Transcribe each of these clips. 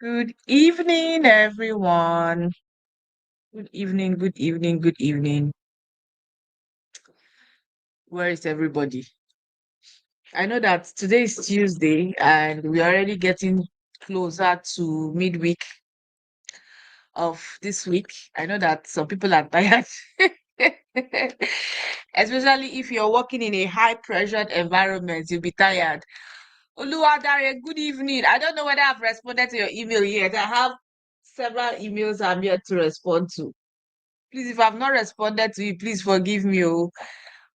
Good evening, everyone. Good evening, good evening, good evening. Where is everybody? I know that today is Tuesday and we're already getting closer to midweek of this week. I know that some people are tired, especially if you're working in a high pressured environment, you'll be tired. Oluwadare, good evening. I don't know whether I've responded to your email yet. I have several emails I'm yet to respond to. Please, if I've not responded to you, please forgive me. Oh.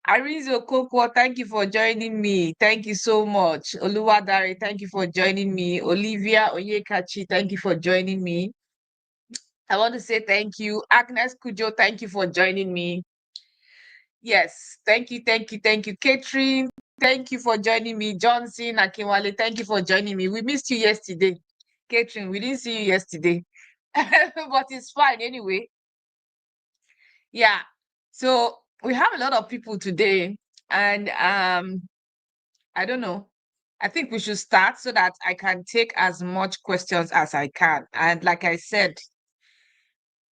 Arizo Kokwo, thank you for joining me. Thank you so much. Oluwadare, thank you for joining me. Olivia Oyekachi, thank you for joining me. I want to say thank you. Agnes Kujo, thank you for joining me. Yes, thank you, thank you, thank you. Catherine, thank you for joining me. Johnson Akinwale, thank you for joining me. We missed you yesterday. Catherine, we didn't see you yesterday. But it's fine anyway. Yeah. So we have a lot of people today, and I don't know. I think we should start so that I can take as much questions as I can. And like I said,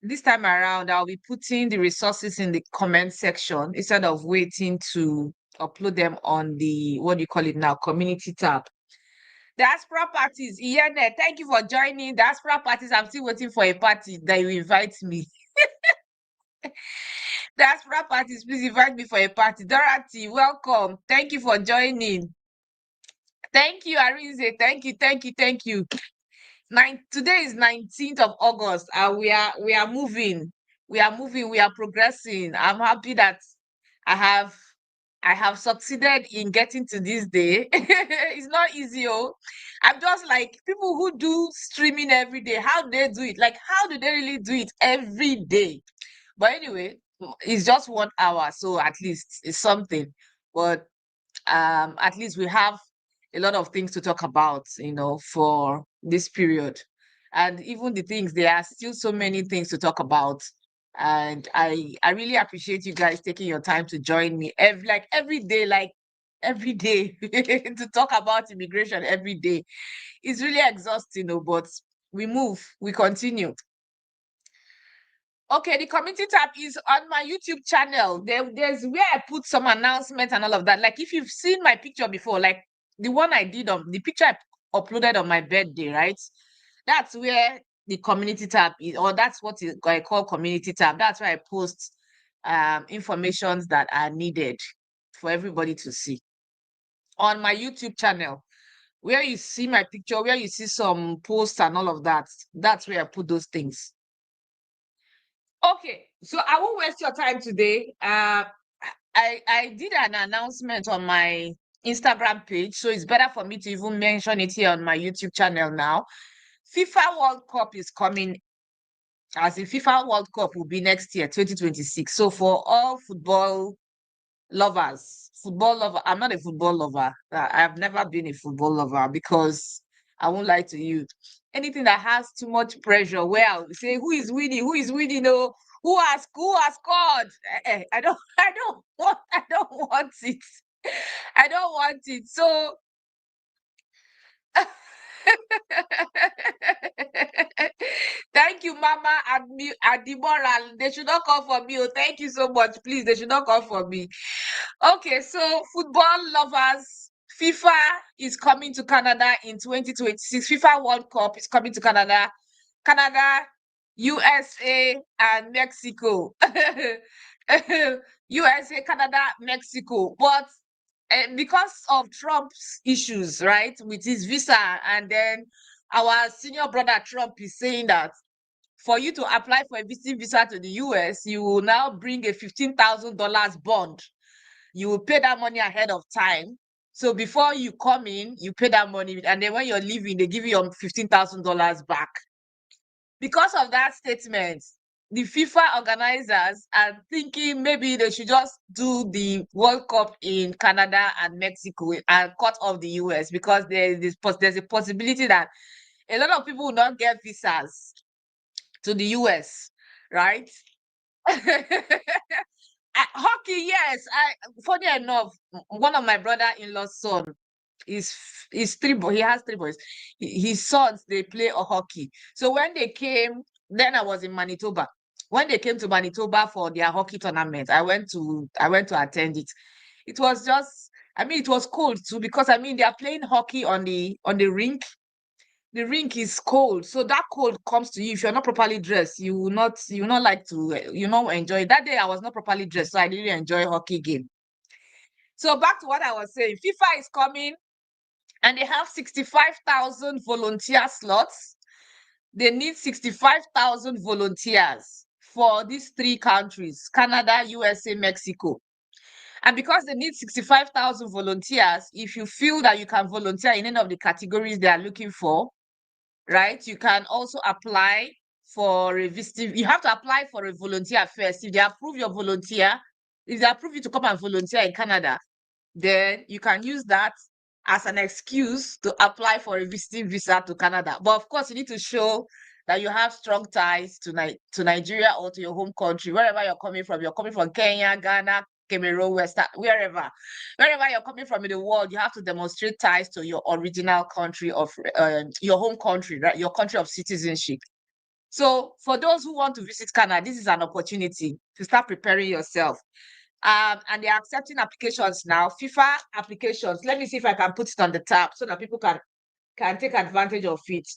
this time around, I'll be putting the resources in the comment section instead of waiting to upload them on the, what do you call it now, community tab. Diaspora parties, Iyene, thank you for joining. Diaspora parties, I'm still waiting for a party that you invite me. Diaspora parties, please invite me for a party. Dorothy, welcome. Thank you for joining. Thank you, Arinze. Thank you, thank you, thank you. Today is 19th of August, and we are moving. We are moving, we are progressing. I'm happy that I have I have succeeded in getting to this day. It's not easy, oh. I'm just like people who do streaming every day. How do they do it? Like, how do they really do it every day? But anyway, it's just 1 hour, so at least it's something. But at least we have a lot of things to talk about, for this period. And even the things, there are still so many things to talk about. And I really appreciate you guys taking your time to join me every day, to talk about immigration every day. It's really exhausting, but we move, we continue. Okay, the community tab is on my YouTube channel. There's where I put some announcements and all of that. Like if you've seen my picture before, like the one I did on the picture I uploaded on my birthday, right? That's where the community tab is, or that's what I call community tab. That's where I post informations that are needed for everybody to see on my YouTube channel. Where you see my picture, where you see some posts and all of that, that's where I put those things. Okay, so I won't waste your time today. I did an announcement on my Instagram page, so it's better for me to even mention it here on my YouTube channel now. FIFA World Cup is coming, as in FIFA World Cup will be next year, 2026. So for all football lover, I'm not a football lover. I've never been a football lover because I won't lie to you. Anything that has too much pressure, where I'll say who is winning, oh, who has scored. I don't want it. I don't want it. So thank you, Mama Adibora. They should not come for me. Oh, thank you so much. Please, they should not come for me. Okay, so football lovers, FIFA is coming to Canada in 2026. FIFA World Cup is coming to Canada. Canada, USA, and Mexico. USA, Canada, Mexico. But because of Trump's issues, right, with his visa, and then our senior brother Trump is saying that for you to apply for a visiting visa to the US, you will now bring a $15,000 bond. You will pay that money ahead of time. So before you come in, you pay that money, and then when you're leaving, they give you your $15,000 back. Because of that statement, the FIFA organizers are thinking maybe they should just do the World Cup in Canada and Mexico and cut off the US, because there's a possibility that a lot of people will not get visas to the US, right? Hockey, yes. Funny enough, one of my brother-in-law's son his three boys. He has three boys. His sons, they play hockey. So when they came, then I was in Manitoba. When they came to Manitoba for their hockey tournament, I went to attend it. It was just, I mean, it was cold too because I mean they are playing hockey on the rink. The rink is cold, so that cold comes to you if you're not properly dressed. You will not like to you know enjoy it. That day I was not properly dressed, so I didn't enjoy hockey game. So back to what I was saying, FIFA is coming and they have 65,000 volunteer slots. They need 65,000 volunteers for these three countries: Canada, USA, Mexico. And because they need 65,000 volunteers, if you feel that you can volunteer in any of the categories they are looking for, right, you can also apply for a visiting. You have to apply for a volunteer first. If they approve your volunteer, if they approve you to come and volunteer in Canada, then you can use that as an excuse to apply for a visiting visa to Canada. But of course, you need to show that you have strong ties to Nigeria or to your home country, wherever you're coming from. You're coming from Kenya, Ghana, Cameroon, wherever you're coming from in the world, you have to demonstrate ties to your original country of your home country, right? Your country of citizenship. So for those who want to visit Canada, this is an opportunity to start preparing yourself. And they're accepting applications now. FIFA applications. Let me see if I can put it on the tab so that people can take advantage of it.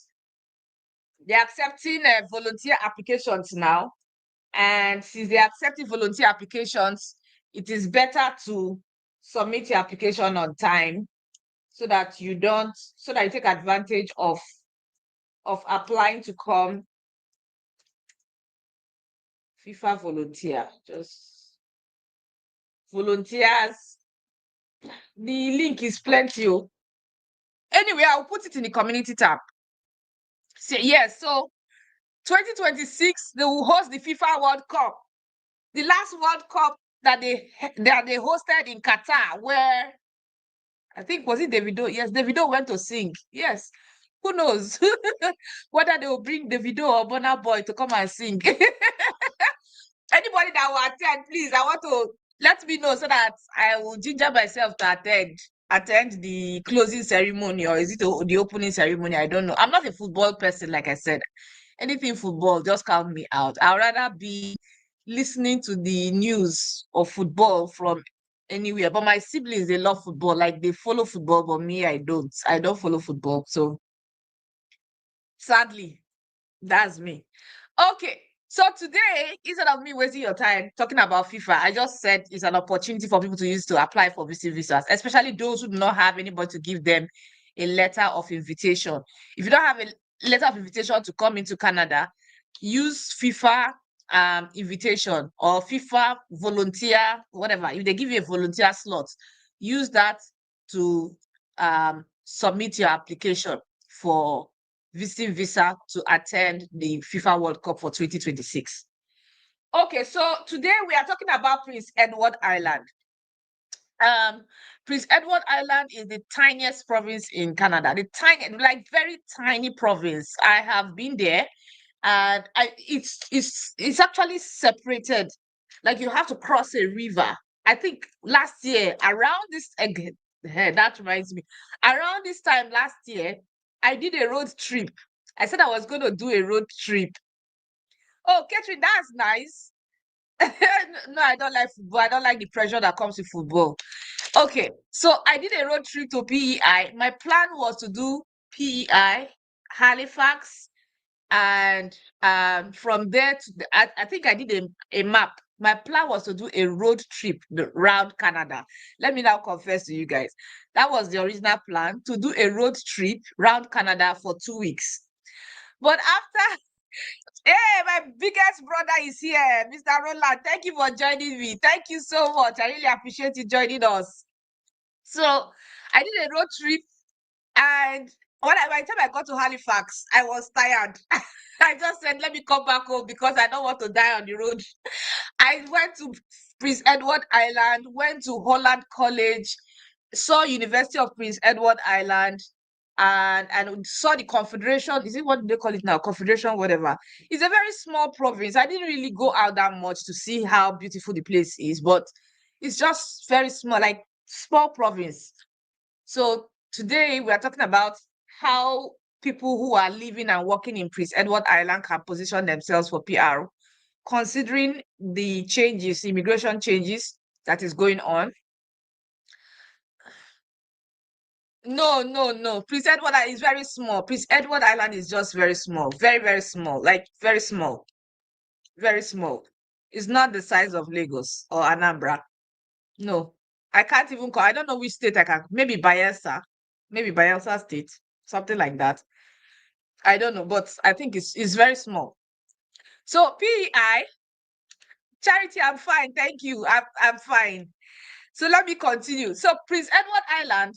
They're accepting volunteer applications now. And since they're accepting volunteer applications, it is better to submit your application on time so that you take advantage of applying to come FIFA volunteer. Just volunteers. The link is plenty. Anyway, I'll put it in the community tab. Yes, so 2026, they will host the FIFA World Cup. The last World Cup that they hosted in Qatar, where I think, was it Davido? Yes, Davido went to sing. Yes. Who knows whether they will bring Davido or Burna Boy to come and sing. Anybody that will attend, please, I want to let me know so that I will ginger myself to attend the closing ceremony, or is it the opening ceremony? I don't know. I'm not a football person, like I said. Anything football, just count me out. I'd rather be listening to the news of football from anywhere. But my siblings, they love football. Like, they follow football, but me, I don't. I don't follow football. So sadly, that's me. Okay. So today, instead of me wasting your time talking about FIFA, I just said it's an opportunity for people to use to apply for visiting visas, especially those who do not have anybody to give them a letter of invitation. If you don't have a letter of invitation to come into Canada, use FIFA invitation or FIFA volunteer, whatever. If they give you a volunteer slot, use that to submit your application for visiting visa to attend the FIFA World Cup for 2026. Okay, so today we are talking about Prince Edward Island. Prince Edward Island is the tiniest province in Canada. Very tiny province. I have been there, and it's actually separated. Like, you have to cross a river. I think last year around this that reminds me. Around this time last year, I did a road trip. I said I was going to do a road trip. Oh, Catherine, that's nice. No, I don't like football. I don't like the pressure that comes with football. Okay, so I did a road trip to PEI. My plan was to do PEI, Halifax, and from there to I think I did a map. My plan was to do a road trip around Canada. Let me now confess to you guys. That was the original plan, to do a road trip around Canada for 2 weeks. But after, hey, my biggest brother is here, Mr. Roland. Thank you for joining me. Thank you so much. I really appreciate you joining us. So I did a road trip, and by the time I got to Halifax, I was tired. I just said, let me come back home because I don't want to die on the road. I went to Prince Edward Island, went to Holland College, saw University of Prince Edward Island, and saw the Confederation. Is it, what do they call it now? Confederation, whatever. It's a very small province. I didn't really go out that much to see how beautiful the place is, but it's just very small, like small province. So Today, we are talking about how people who are living and working in Prince Edward Island can position themselves for PR, considering the changes, immigration changes that is going on. No, no, no. Prince Edward Island is very small. Prince Edward Island is just very small. Very, very small. Like very small. Very small. It's not the size of Lagos or Anambra. No. I can't even call. I don't know which state I can. Maybe Bayelsa. Maybe Bayelsa State. Something like that. I don't know, but I think it's very small. So PEI, Charity, I'm fine. Thank you. I'm fine. So let me continue. So Prince Edward Island,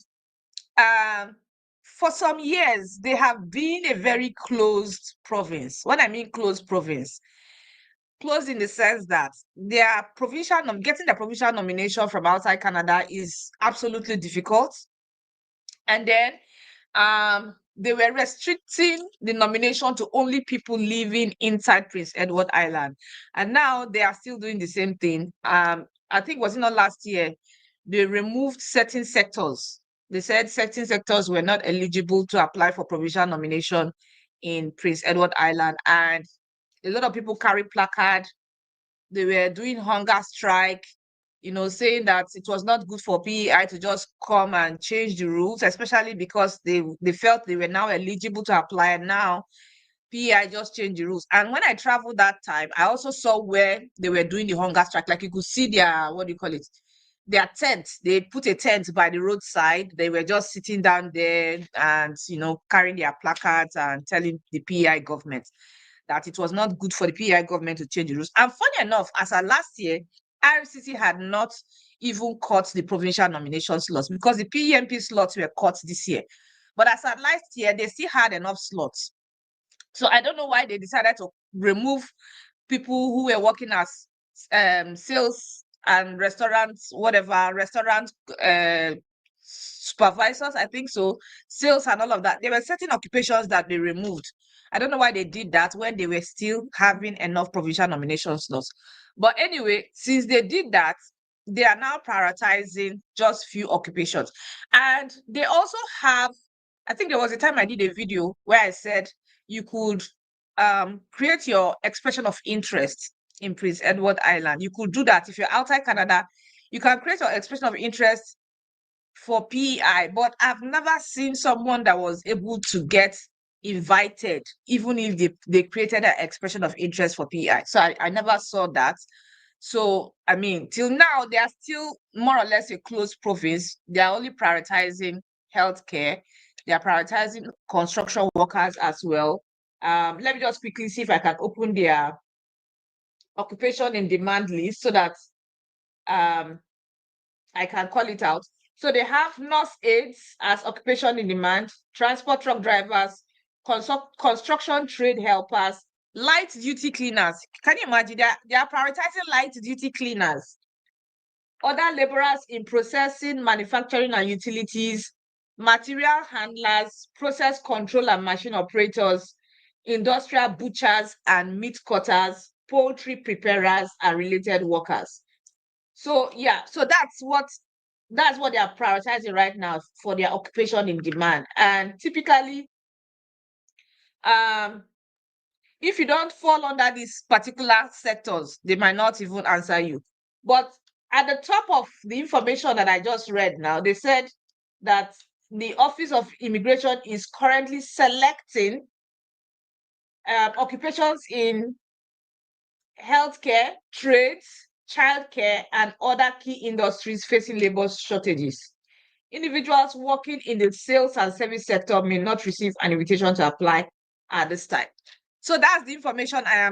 for some years, they have been a very closed province. What I mean closed province, closed in the sense that their getting the provincial nomination from outside Canada is absolutely difficult. And then they were restricting the nomination to only people living inside Prince Edward Island. And now they are still doing the same thing. I think was it not last year, they removed certain sectors. They said certain sectors were not eligible to apply for provincial nomination in Prince Edward Island. And a lot of people carry placard. They were doing hunger strike, saying that it was not good for PEI to just come and change the rules, especially because they felt they were now eligible to apply. And now PEI just changed the rules. And when I traveled that time, I also saw where they were doing the hunger strike. Like you could see their, what do you call it? Their tent. They put a tent by the roadside. They were just sitting down there and, carrying their placards and telling the PEI government that it was not good for the PEI government to change the rules. And funny enough, as of last year, RCC had not even cut the provincial nomination slots because the PEMP slots were cut this year. But as of last year, they still had enough slots. So I don't know why they decided to remove people who were working as sales and restaurants, restaurant supervisors, I think so, sales and all of that. There were certain occupations that they removed. I don't know why they did that when they were still having enough provincial nomination slots. But anyway, since they did that, they are now prioritizing just few occupations. And they also have, I think there was a time I did a video where I said you could create your expression of interest in Prince Edward Island. You could do that if you're outside Canada. You can create your expression of interest for PEI, but I've never seen someone that was able to get invited, even if they created an expression of interest for PEI. So I never saw that. So, I mean, till now, they are still more or less a closed province. They are only prioritizing healthcare. They are prioritizing construction workers as well. Let me just quickly see if I can open their occupation in demand list so that I can call it out. So they have nurse aides as occupation in demand, transport truck drivers, construction trade helpers, light duty cleaners. Can you imagine? They are prioritizing light duty cleaners. Other laborers in processing, manufacturing, and utilities, material handlers, process control and machine operators, industrial butchers and meat cutters, poultry preparers, and related workers. So yeah, so that's what they are prioritizing right now for their occupation in demand. And typically, if you don't fall under these particular sectors, they might not even answer you. But at the top of the information that I just read now, they said that the Office of Immigration is currently selecting occupations in healthcare, trades, childcare, and other key industries facing labor shortages. Individuals working in the sales and service sector may not receive an invitation to apply at this time. So that's the information I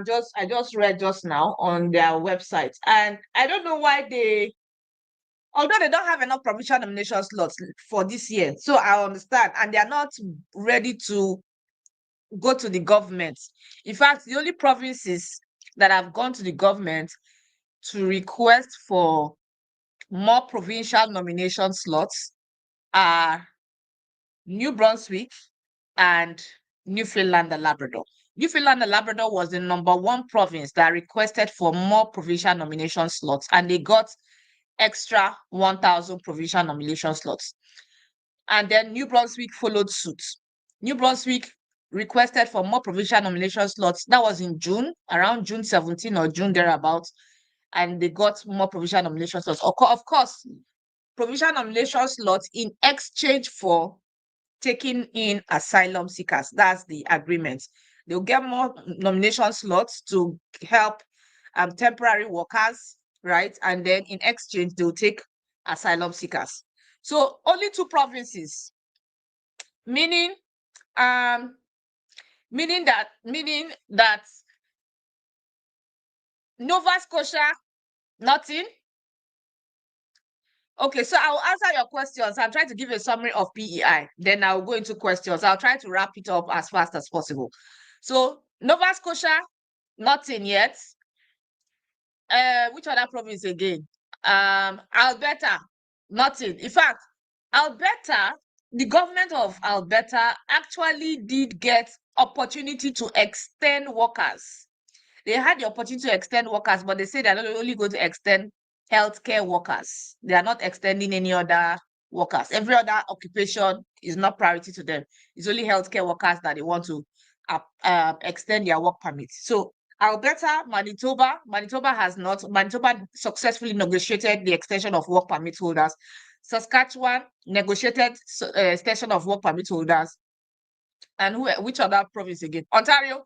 just read just now on their website. And I don't know why although they don't have enough provincial nomination slots for this year. So I understand. And they are not ready to go to the government. In fact, the only provinces that have gone to the government to request for more provincial nomination slots are New Brunswick and Newfoundland and Labrador. Newfoundland and Labrador was the number one province that requested for more provincial nomination slots, and they got extra 1,000 provincial nomination slots. And then New Brunswick followed suit. New Brunswick requested for more provincial nomination slots. That was in June, around June 17 or June thereabouts. And they got more provincial nomination slots. Of course, provincial nomination slots in exchange for taking in asylum seekers. That's the agreement. They'll get more nomination slots to help temporary workers, right? And then in exchange, they'll take asylum seekers. So only 2 provinces, meaning that Nova Scotia, nothing. Okay, so I'll answer your questions. I'm trying to give you a summary of PEI. Then I'll go into questions. I'll try to wrap it up as fast as possible. So Nova Scotia, nothing yet. Which other province again? Alberta, nothing. In fact, Alberta, the government of Alberta actually did get opportunity to extend workers. They had the opportunity to extend workers, but they say they're not only going to extend healthcare workers. They are not extending any other workers. Every other occupation is not priority to them. It's only healthcare workers that they want to extend their work permits. So Alberta, Manitoba successfully negotiated the extension of work permit holders. Saskatchewan negotiated extension of work permit holders. And which other province again? Ontario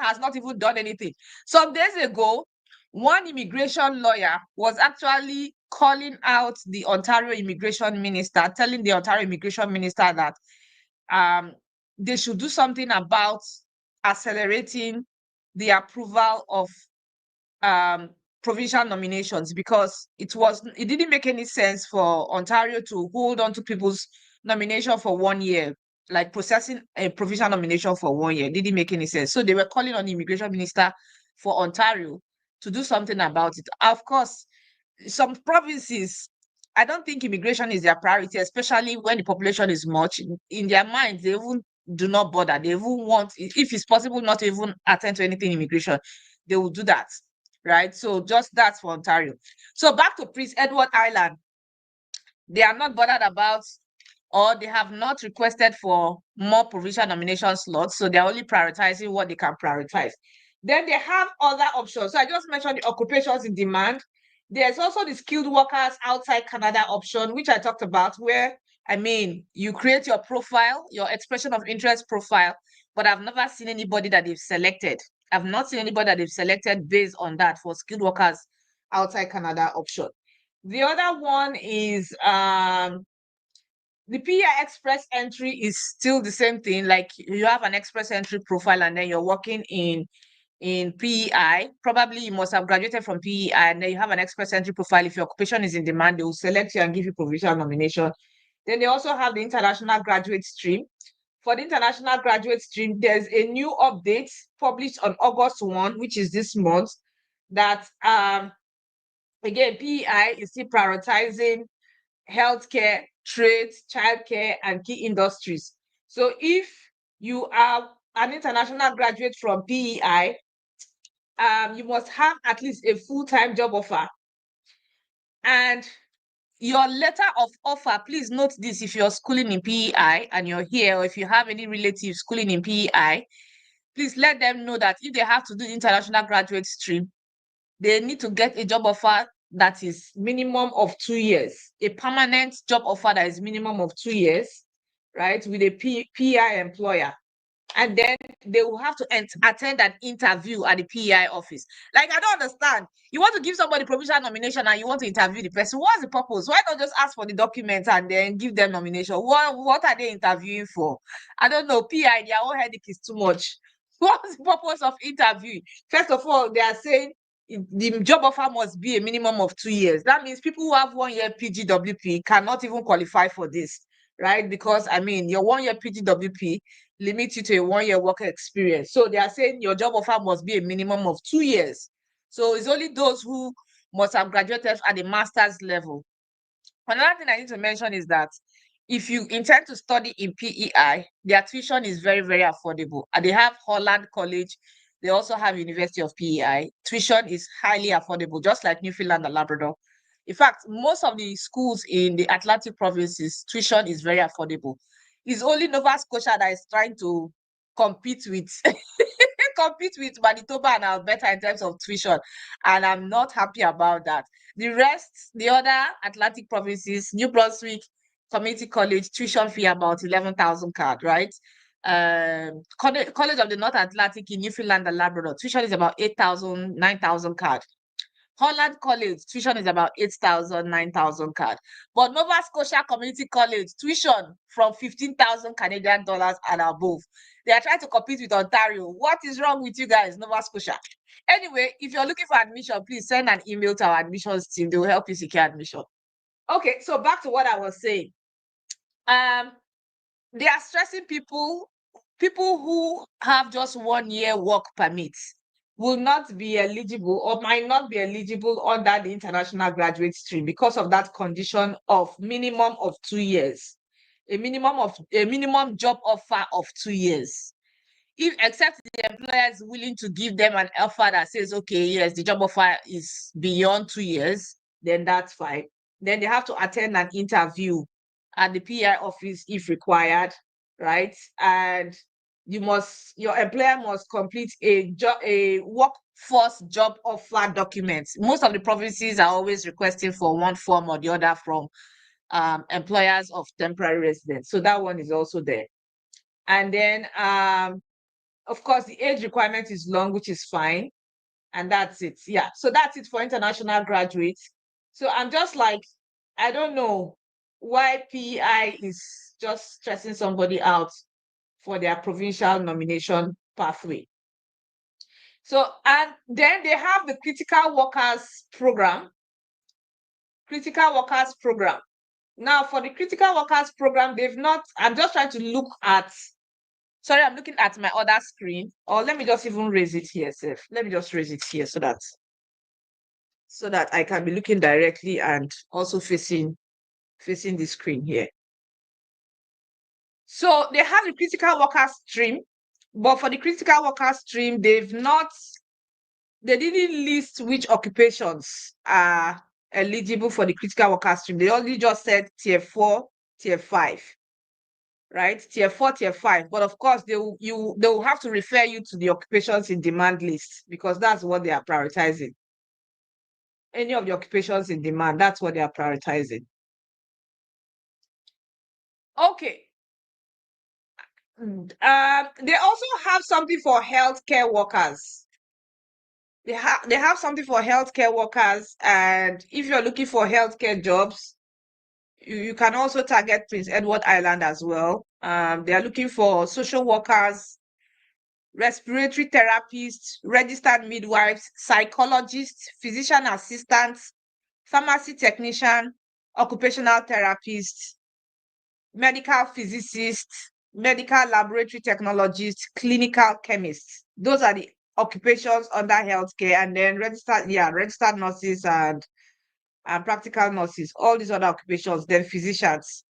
has not even done anything. Some days ago, one immigration lawyer was actually calling out the Ontario immigration minister, telling the Ontario immigration minister that they should do something about accelerating the approval of provincial nominations, because it didn't make any sense for Ontario to hold on to people's nomination for 1 year, like processing a provincial nomination for 1 year. It didn't make any sense. So they were calling on the immigration minister for Ontario to do something about it. Of course, some provinces, I don't think immigration is their priority, especially when the population is much. In their minds, they even do not bother. They even want, if it's possible, not to even attend to anything immigration, they will do that, right? So just that's for Ontario. So back to Prince Edward Island. They are not bothered about, or they have not requested for more provincial nomination slots. So they're only prioritizing what they can prioritize. Then they have other options. So I just mentioned the occupations in demand. There's also the skilled workers outside Canada option, which I talked about, where, I mean, you create your profile, your expression of interest profile, but I've never seen anybody that they've selected. I've not seen anybody that they've selected based on that for skilled workers outside Canada option. The other one is the PEI express entry is still the same thing. Like, you have an express entry profile and then you're working in PEI. Probably you must have graduated from PEI and then you have an express entry profile. If your occupation is in demand, they will select you and give you provincial nomination. Then they also have the international graduate stream. For the international graduate stream, there's a new update published on August 1, which is this month, that again, PEI is still prioritizing healthcare, trades, childcare, and key industries. So if you are an international graduate from PEI, you must have at least a full-time job offer. And your letter of offer, please note this, if you're schooling in PEI and you're here, or if you have any relatives schooling in PEI, please let them know that if they have to do international graduate stream, they need to get a job offer that is minimum of 2 years, a permanent job offer that is minimum of 2 years, right, with a PEI employer. And then they will have to attend an interview at the PEI office. Like, I don't understand. You want to give somebody provincial nomination and you want to interview the person. What's the purpose? Why not just ask for the documents and then give them nomination? What are they interviewing for? I don't know. PEI, their own headache is too much. What's the purpose of interviewing? First of all, they are saying the job offer must be a minimum of 2 years. That means people who have 1 year PGWP cannot even qualify for this, right? Because, I mean, your 1 year PGWP limits you to a 1 year work experience. So they are saying your job offer must be a minimum of 2 years. So it's only those who must have graduated at the master's level. Another thing I need to mention is that if you intend to study in PEI, their tuition is very, very affordable. And they have Holland College. They also have University of PEI. Tuition is highly affordable, just like Newfoundland and Labrador. In fact, most of the schools in the Atlantic provinces, tuition is very affordable. It's only Nova Scotia that is trying to compete with compete with Manitoba and Alberta in terms of tuition, and I'm not happy about that. The rest, the other Atlantic provinces, New Brunswick Community College, tuition fee about 11,000 CAD, right? College of the North Atlantic in Newfoundland and Labrador, tuition is about 8,000, 9,000 CAD. Holland College, tuition is about 8,000, 9,000 CAD. But Nova Scotia Community College, tuition from 15,000 Canadian dollars and above. They are trying to compete with Ontario. What is wrong with you guys, Nova Scotia? Anyway, if you're looking for admission, please send an email to our admissions team. They will help you secure admission. Okay, so back to what I was saying. They are stressing people who have just 1 year work permit will not be eligible or might not be eligible under the international graduate stream because of that condition of minimum of 2 years, a minimum job offer of 2 years. If except the employer is willing to give them an offer that says, okay, yes, the job offer is beyond 2 years, then that's fine. Then they have to attend an interview at the PI office if required, right? And your employer must complete a workforce job offer document. Most of the provinces are always requesting for one form or the other from employers of temporary residents. So that one is also there. And then of course, the age requirement is long, which is fine. And that's it. Yeah. So that's it for international graduates. So I'm just like, I don't know why PI is just stressing somebody out for their provincial nomination pathway. So, and then they have the critical workers program. Critical workers program. Now, for the critical workers program, they've not, I'm just trying to look at, sorry, I'm looking at my other screen. Or let me just even raise it here, Seth. Let me just raise it here so that I can be looking directly and also facing the screen here. So they have the critical worker stream, but for the critical worker stream, they didn't list which occupations are eligible for the critical worker stream. They only just said tier 4, tier 5. Right? Tier 4, tier 5. But of course, they will have to refer you to the occupations in demand list because that's what they are prioritizing. Any of the occupations in demand, that's what they are prioritizing. Okay. They also have something for healthcare workers. They have something for healthcare workers, and if you're looking for healthcare jobs, you can also target Prince Edward Island as well. They are looking for social workers, respiratory therapists, registered midwives, psychologists, physician assistants, pharmacy technician, occupational therapists, medical physicists, medical laboratory technologists, clinical chemists. Those are the occupations under healthcare, and then registered nurses and practical nurses, all these other occupations, then physicians.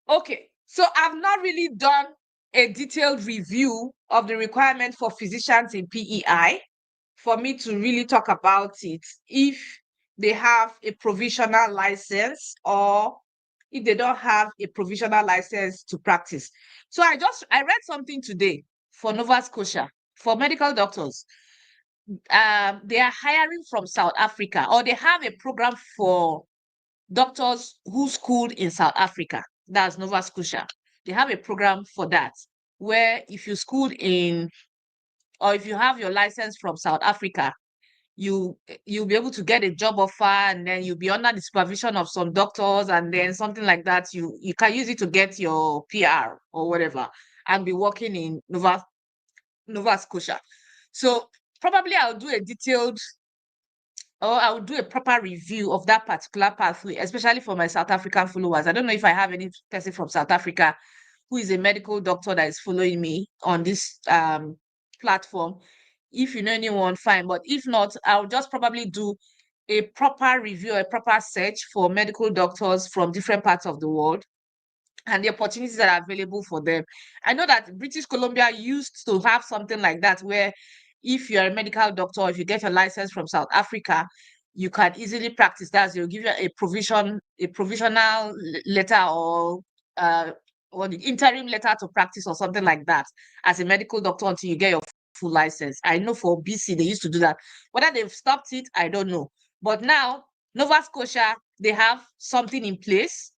Okay, so I've not really done a detailed review of the requirement for physicians in PEI for me to really talk about it, if they have a provisional license or if they don't have a provisional license to practice. So I read something today for Nova Scotia for medical doctors. They are hiring from South Africa, or they have a program for doctors who schooled in South Africa. That's Nova Scotia. They have a program for that, where if you schooled in, or if you have your license from South Africa, you'll be able to get a job offer, and then you'll be under the supervision of some doctors, and then something like that. You can use it to get your PR or whatever, and be working in Nova Scotia. So probably I will do a proper review of that particular pathway, especially for my South African followers. I don't know if I have any person from South Africa who is a medical doctor that is following me on this platform. If you know anyone, fine. But if not, I'll just probably do a proper review, a proper search for medical doctors from different parts of the world and the opportunities that are available for them. I know that British Columbia used to have something like that, where if you're a medical doctor, if you get a license from South Africa, you can easily practice that. They'll give you a provisional letter or the interim letter to practice or something like that as a medical doctor until you get your full license. I know for BC they used to do that. Whether they've stopped it, I don't know. But now Nova Scotia, they have something in place.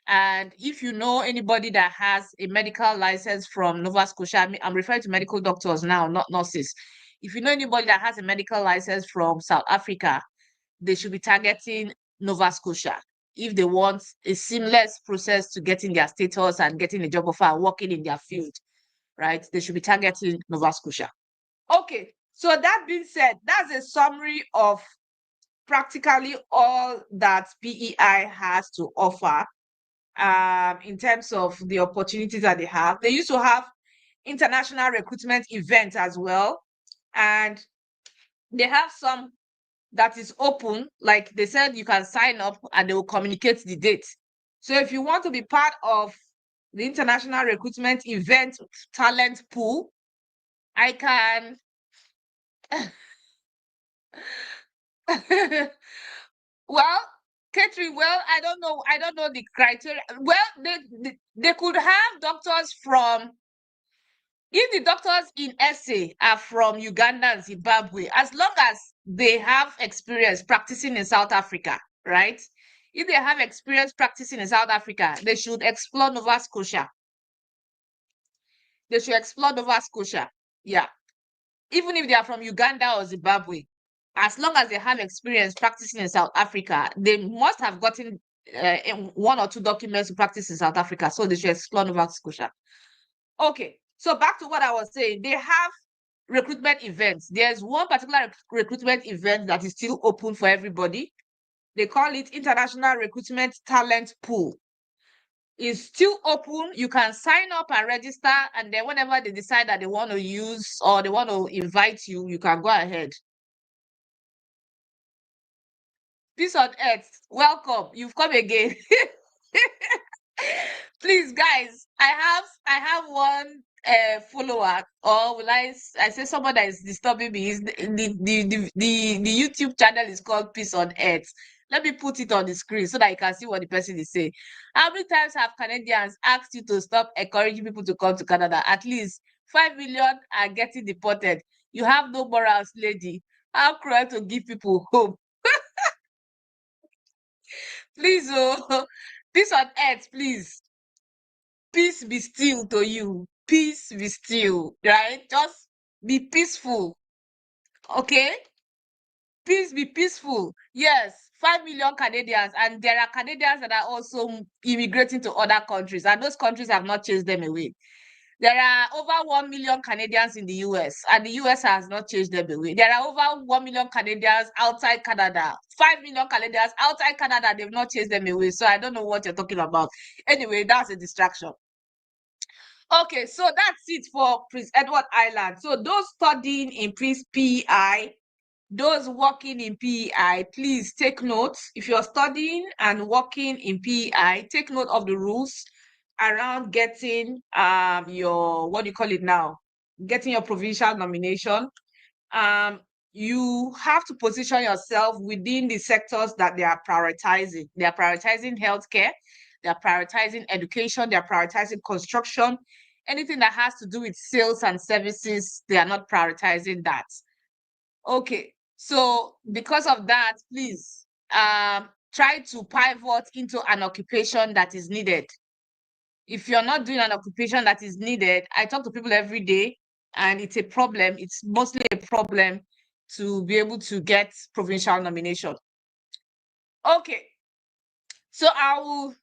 And if you know anybody that has a medical license from Nova Scotia, I'm referring to medical doctors now, not nurses. If you know anybody that has a medical license from South Africa, they should be targeting Nova Scotia if they want a seamless process to getting their status and getting a job offer and working in their field, right? They should be targeting Nova Scotia. Okay, so that being said, that's a summary of practically all that PEI has to offer in terms of the opportunities that they have. They used to have international recruitment events as well, and they have some that is open. Like they said, you can sign up and they will communicate the date. So if you want to be part of the international recruitment event talent pool, I can well, Catherine, well, I don't know the criteria. Well, they could have doctors from, if the doctors in SA are from Uganda and Zimbabwe, as long as they have experience practicing in South Africa, right? If they have experience practicing in South Africa, they should explore Nova Scotia. They should explore Nova Scotia. Yeah. Even if they are from Uganda or Zimbabwe, as long as they have experience practicing in South Africa, they must have gotten one or two documents to practice in South Africa. So they should explore Nova Scotia. Okay, so back to what I was saying. They have recruitment events. There's one particular recruitment event that is still open for everybody. They call it International Recruitment Talent Pool. It's still open. You can sign up and register, and then whenever they decide that they want to use or they want to invite you, you can go ahead. Peace on earth. Welcome. You've come again. Please, guys, I have one follower, or will I say someone that is disturbing me. Is the YouTube channel is called Peace on Earth. Let me put it on the screen so that you can see what the person is saying. How many times have Canadians asked you to stop encouraging people to come to Canada? At least 5 million are getting deported. You have no morals, lady. How cruel to give people hope. Please, oh, peace on earth, please. Peace be still to you. Peace be still, right? Just be peaceful, okay? Peace be peaceful. Yes, 5 million Canadians, and there are Canadians that are also immigrating to other countries, and those countries have not chased them away. There are over 1 million Canadians in the US, and the US has not chased them away. There are over 1 million Canadians outside Canada. 5 million Canadians outside Canada, they've not chased them away. So I don't know what you're talking about. Anyway, that's a distraction. Okay, so that's it for Prince Edward Island. So those studying in Prince PEI, those working in PEI, please take notes. If you're studying and working in PEI, take note of the rules around getting your, what do you call it now? Getting your provincial nomination. You have to position yourself within the sectors that they are prioritizing. They are prioritizing healthcare, they are prioritizing education, they are prioritizing construction. Anything that has to do with sales and services, they are not prioritizing that. Okay, so because of that, please try to pivot into an occupation that is needed. If you're not doing an occupation that is needed, I talk to people every day, and it's a problem. It's mostly a problem to be able to get provincial nomination. Okay, so I will.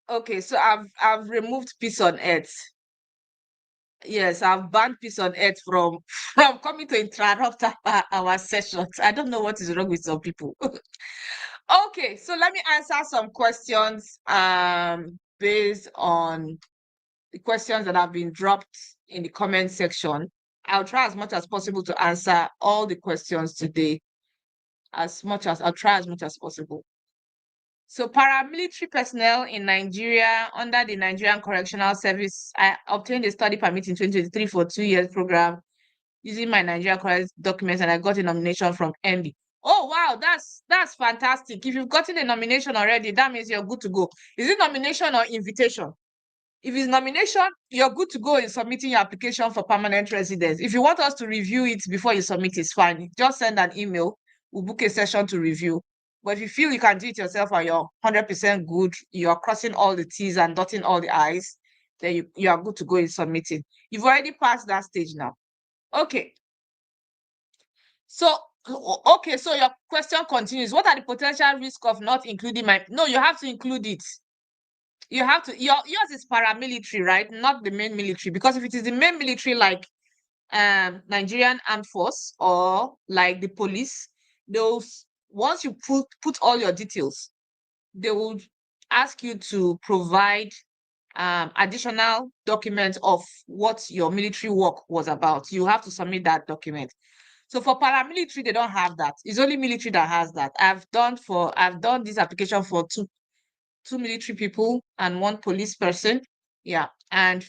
Okay, so I've removed Peace on Earth. Yes, I've banned Peace on Earth from coming to interrupt our sessions. I don't know what is wrong with some people. Okay, so let me answer some questions based on the questions that have been dropped in the comment section. I'll try as much as possible to answer all the questions today. I'll try as much as possible. So paramilitary personnel in Nigeria under the Nigerian Correctional Service, I obtained a study permit in 2023 for 2 years program using my Nigerian correct documents, and I got a nomination from MB. Oh wow, that's fantastic. If you've gotten a nomination already, that means you're good to go. Is it nomination or invitation? If it's nomination, you're good to go in submitting your application for permanent residence. If you want us to review it before you submit, it's fine. Just send an email. We'll book a session to review. But if you feel you can do it yourself and you're 100% good, you're crossing all the T's and dotting all the I's, then you are good to go in submitting. You've already passed that stage now. Okay. So, okay, so your question continues. What are the potential risks of not including my... No, you have to include it. You have to... Yours is paramilitary, right? Not the main military. Because if it is the main military, like Nigerian Armed Force or like the police, those... Once you put all your details, they will ask you to provide additional documents of what your military work was about. You have to submit that document. So for paramilitary, they don't have that. It's only military that has that. I've done this application for two military people and one police person. Yeah. And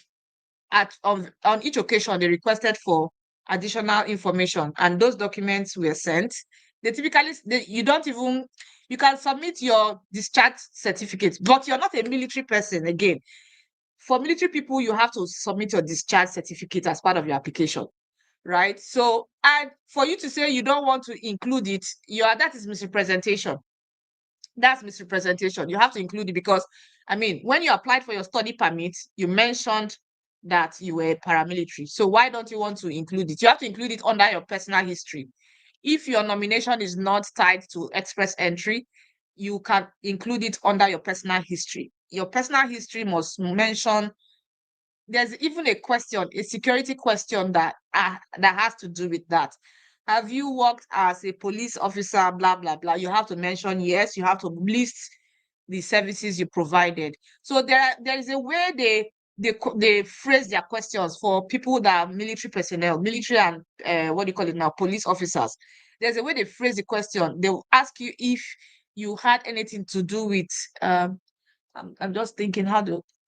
on each occasion, they requested for additional information, and those documents were sent. They typically you can submit your discharge certificate, but you're not a military person again. For military people, you have to submit your discharge certificate as part of your application, right? So, and for you to say you don't want to include it, that is misrepresentation. That's misrepresentation. You have to include it because, I mean, when you applied for your study permit, you mentioned that you were paramilitary. So why don't you want to include it? You have to include it under your personal history. If your nomination is not tied to express entry, you can include it under your personal history. Your personal history must mention... There's even a question, a security question that has to do with that. Have you worked as a police officer, blah, blah, blah? You have to mention yes. You have to list the services you provided. So there is a way they phrase their questions for people that are military personnel, military and what do you call it now, police officers. There's a way they phrase the question. They will ask you if you had anything to do with... I'm just thinking how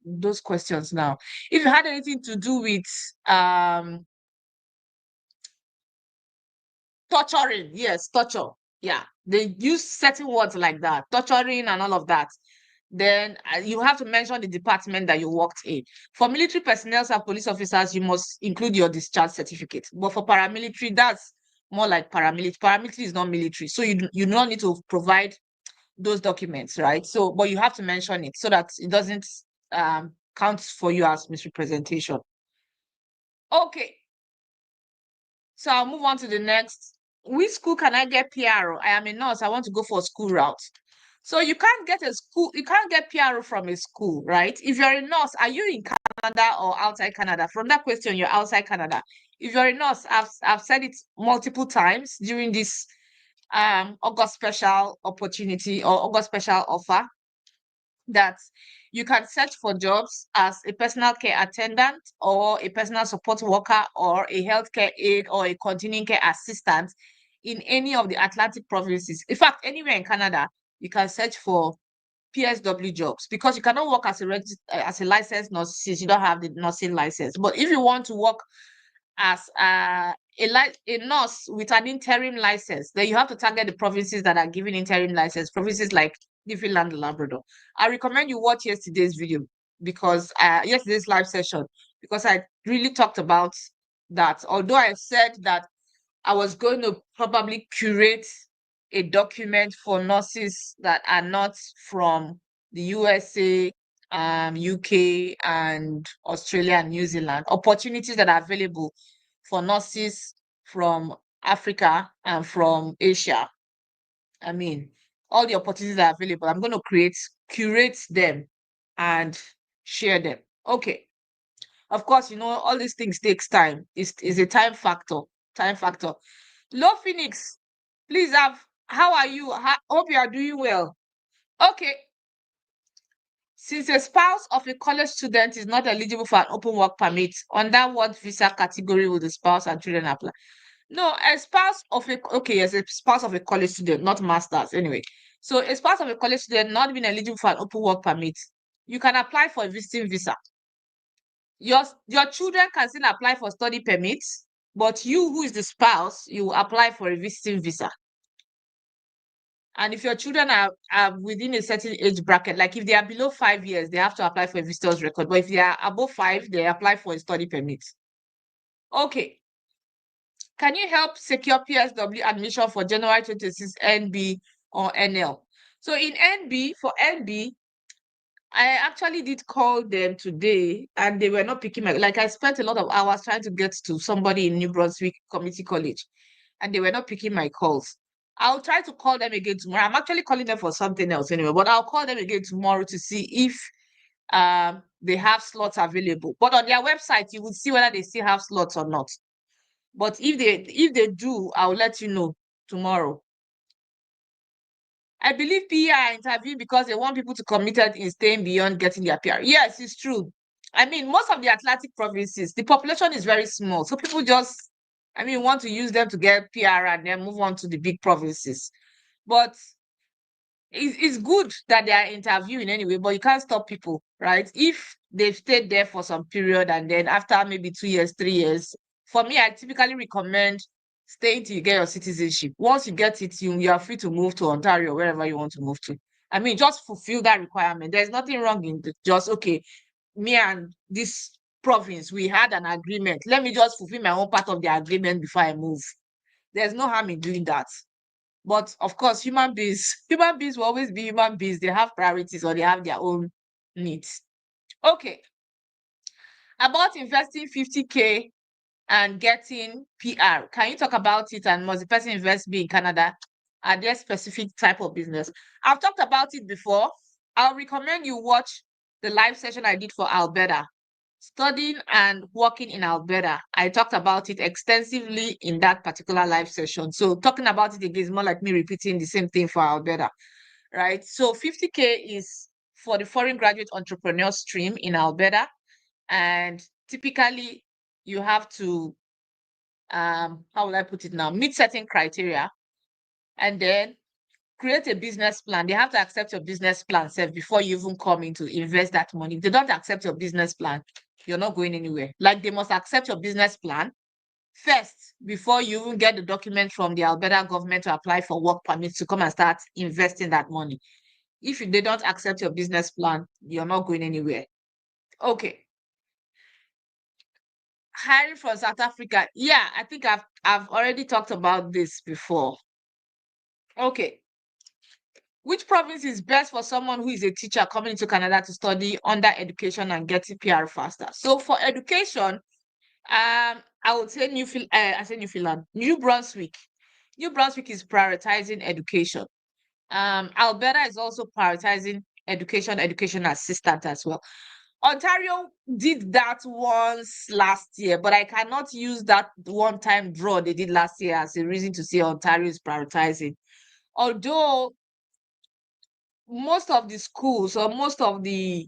those questions now. If you had anything to do with torturing, yes, torture. Yeah, they use certain words like that, torturing and all of that. Then you have to mention the department that you worked in. For military personnel and police officers, you must include your discharge certificate. But for paramilitary, that's more like paramilitary. Paramilitary is not military, so you don't need to provide those documents, right? So, but you have to mention it so that it doesn't count for you as misrepresentation. Okay. So I'll move on to the next. Which school can I get PRO? I am a nurse. I want to go for a school route. So you can't get PRO from a school, right? If you're a nurse, are you in Canada or outside Canada? From that question, you're outside Canada. If you're a nurse, I've said it multiple times during this August special opportunity or August special offer, that you can search for jobs as a personal care attendant or a personal support worker or a healthcare aide or a continuing care assistant in any of the Atlantic provinces. In fact, anywhere in Canada, you can search for PSW jobs, because you cannot work as a licensed nurse since you don't have the nursing license. But if you want to work as a nurse with an interim license, then you have to target the provinces that are giving interim license, provinces like Newfoundland and Labrador. I recommend you watch yesterday's video, because yesterday's live session, because I really talked about that. Although I said that I was going to probably curate a document for nurses that are not from the USA, UK, and Australia and New Zealand, opportunities that are available for nurses from Africa and from Asia. I mean, all the opportunities that are available. I'm going to curate them and share them. Okay. Of course, all these things takes time. It's a time factor. Time factor. Low Phoenix, please how are you? Hope you are doing well. Okay. Since a spouse of a college student is not eligible for an open work permit, under what visa category will the spouse and children apply? No, a spouse of a... Okay, yes, a spouse of a college student, not masters. Anyway, So as part of a college student not being eligible for an open work permit, you can apply for a visiting visa. Your children can still apply for study permits, but you, who is the spouse, you apply for a visiting visa. And if your children are within a certain age bracket, like if they are below 5 years, they have to apply for a visitor's record. But if they are above 5, they apply for a study permit. Okay. Can you help secure PSW admission for January 26 NB or NL? So in NB, for NB, I actually did call them today and they were not picking my, like I spent a lot of hours trying to get to somebody in New Brunswick Community College and they were not picking my calls. I'll try to call them again tomorrow. I'm actually calling them for something else anyway, but I'll call them again tomorrow to see if they have slots available. But on their website, you will see whether they still have slots or not. But if they do, I'll let you know tomorrow. I believe PR interview because they want people to committed in staying beyond getting their PR. Yes, it's true. I mean, most of the Atlantic provinces, the population is very small. So people just, want to use them to get PR and then move on to the big provinces. But it's good that they are interviewing anyway, but you can't stop people, right? If they've stayed there for some period and then after maybe 2 years, 3 years, for me, I typically recommend staying till you get your citizenship. Once you get it, you are free to move to Ontario, wherever you want to move to. Just fulfill that requirement. There's nothing wrong in just, okay, me and this province, we had an agreement. Let me just fulfill my own part of the agreement before I move. There's no harm in doing that. But of course, human beings will always be human beings. They have priorities or they have their own needs. Okay. About investing 50K and getting PR. Can you talk about it? And must the person invest be in Canada? Are there specific type of business? I've talked about it before. I'll recommend you watch the live session I did for Alberta. Studying and working in Alberta. I talked about it extensively in that particular live session. So talking about it again is more like me repeating the same thing for Alberta, right? So 50K is for the foreign graduate entrepreneur stream in Alberta. And typically you have to, how will I put it now? Meet certain criteria and then create a business plan. They have to accept your business plan self before you even come in to invest that money. If they don't accept your business plan, you're not going anywhere. Like they must accept your business plan first before you even get the document from the Alberta government to apply for work permits to come and start investing that money. If they don't accept your business plan, you're not going anywhere. Okay. Hiring from South Africa. Yeah, I think I've already talked about this before. Okay. Which province is best for someone who is a teacher coming into Canada to study under education and get PR faster? So for education, I would say Newfoundland, New Brunswick. New Brunswick is prioritizing education. Alberta is also prioritizing education assistant as well. Ontario did that once last year, but I cannot use that one-time draw they did last year as a reason to say Ontario is prioritizing. Although most of the schools or most of the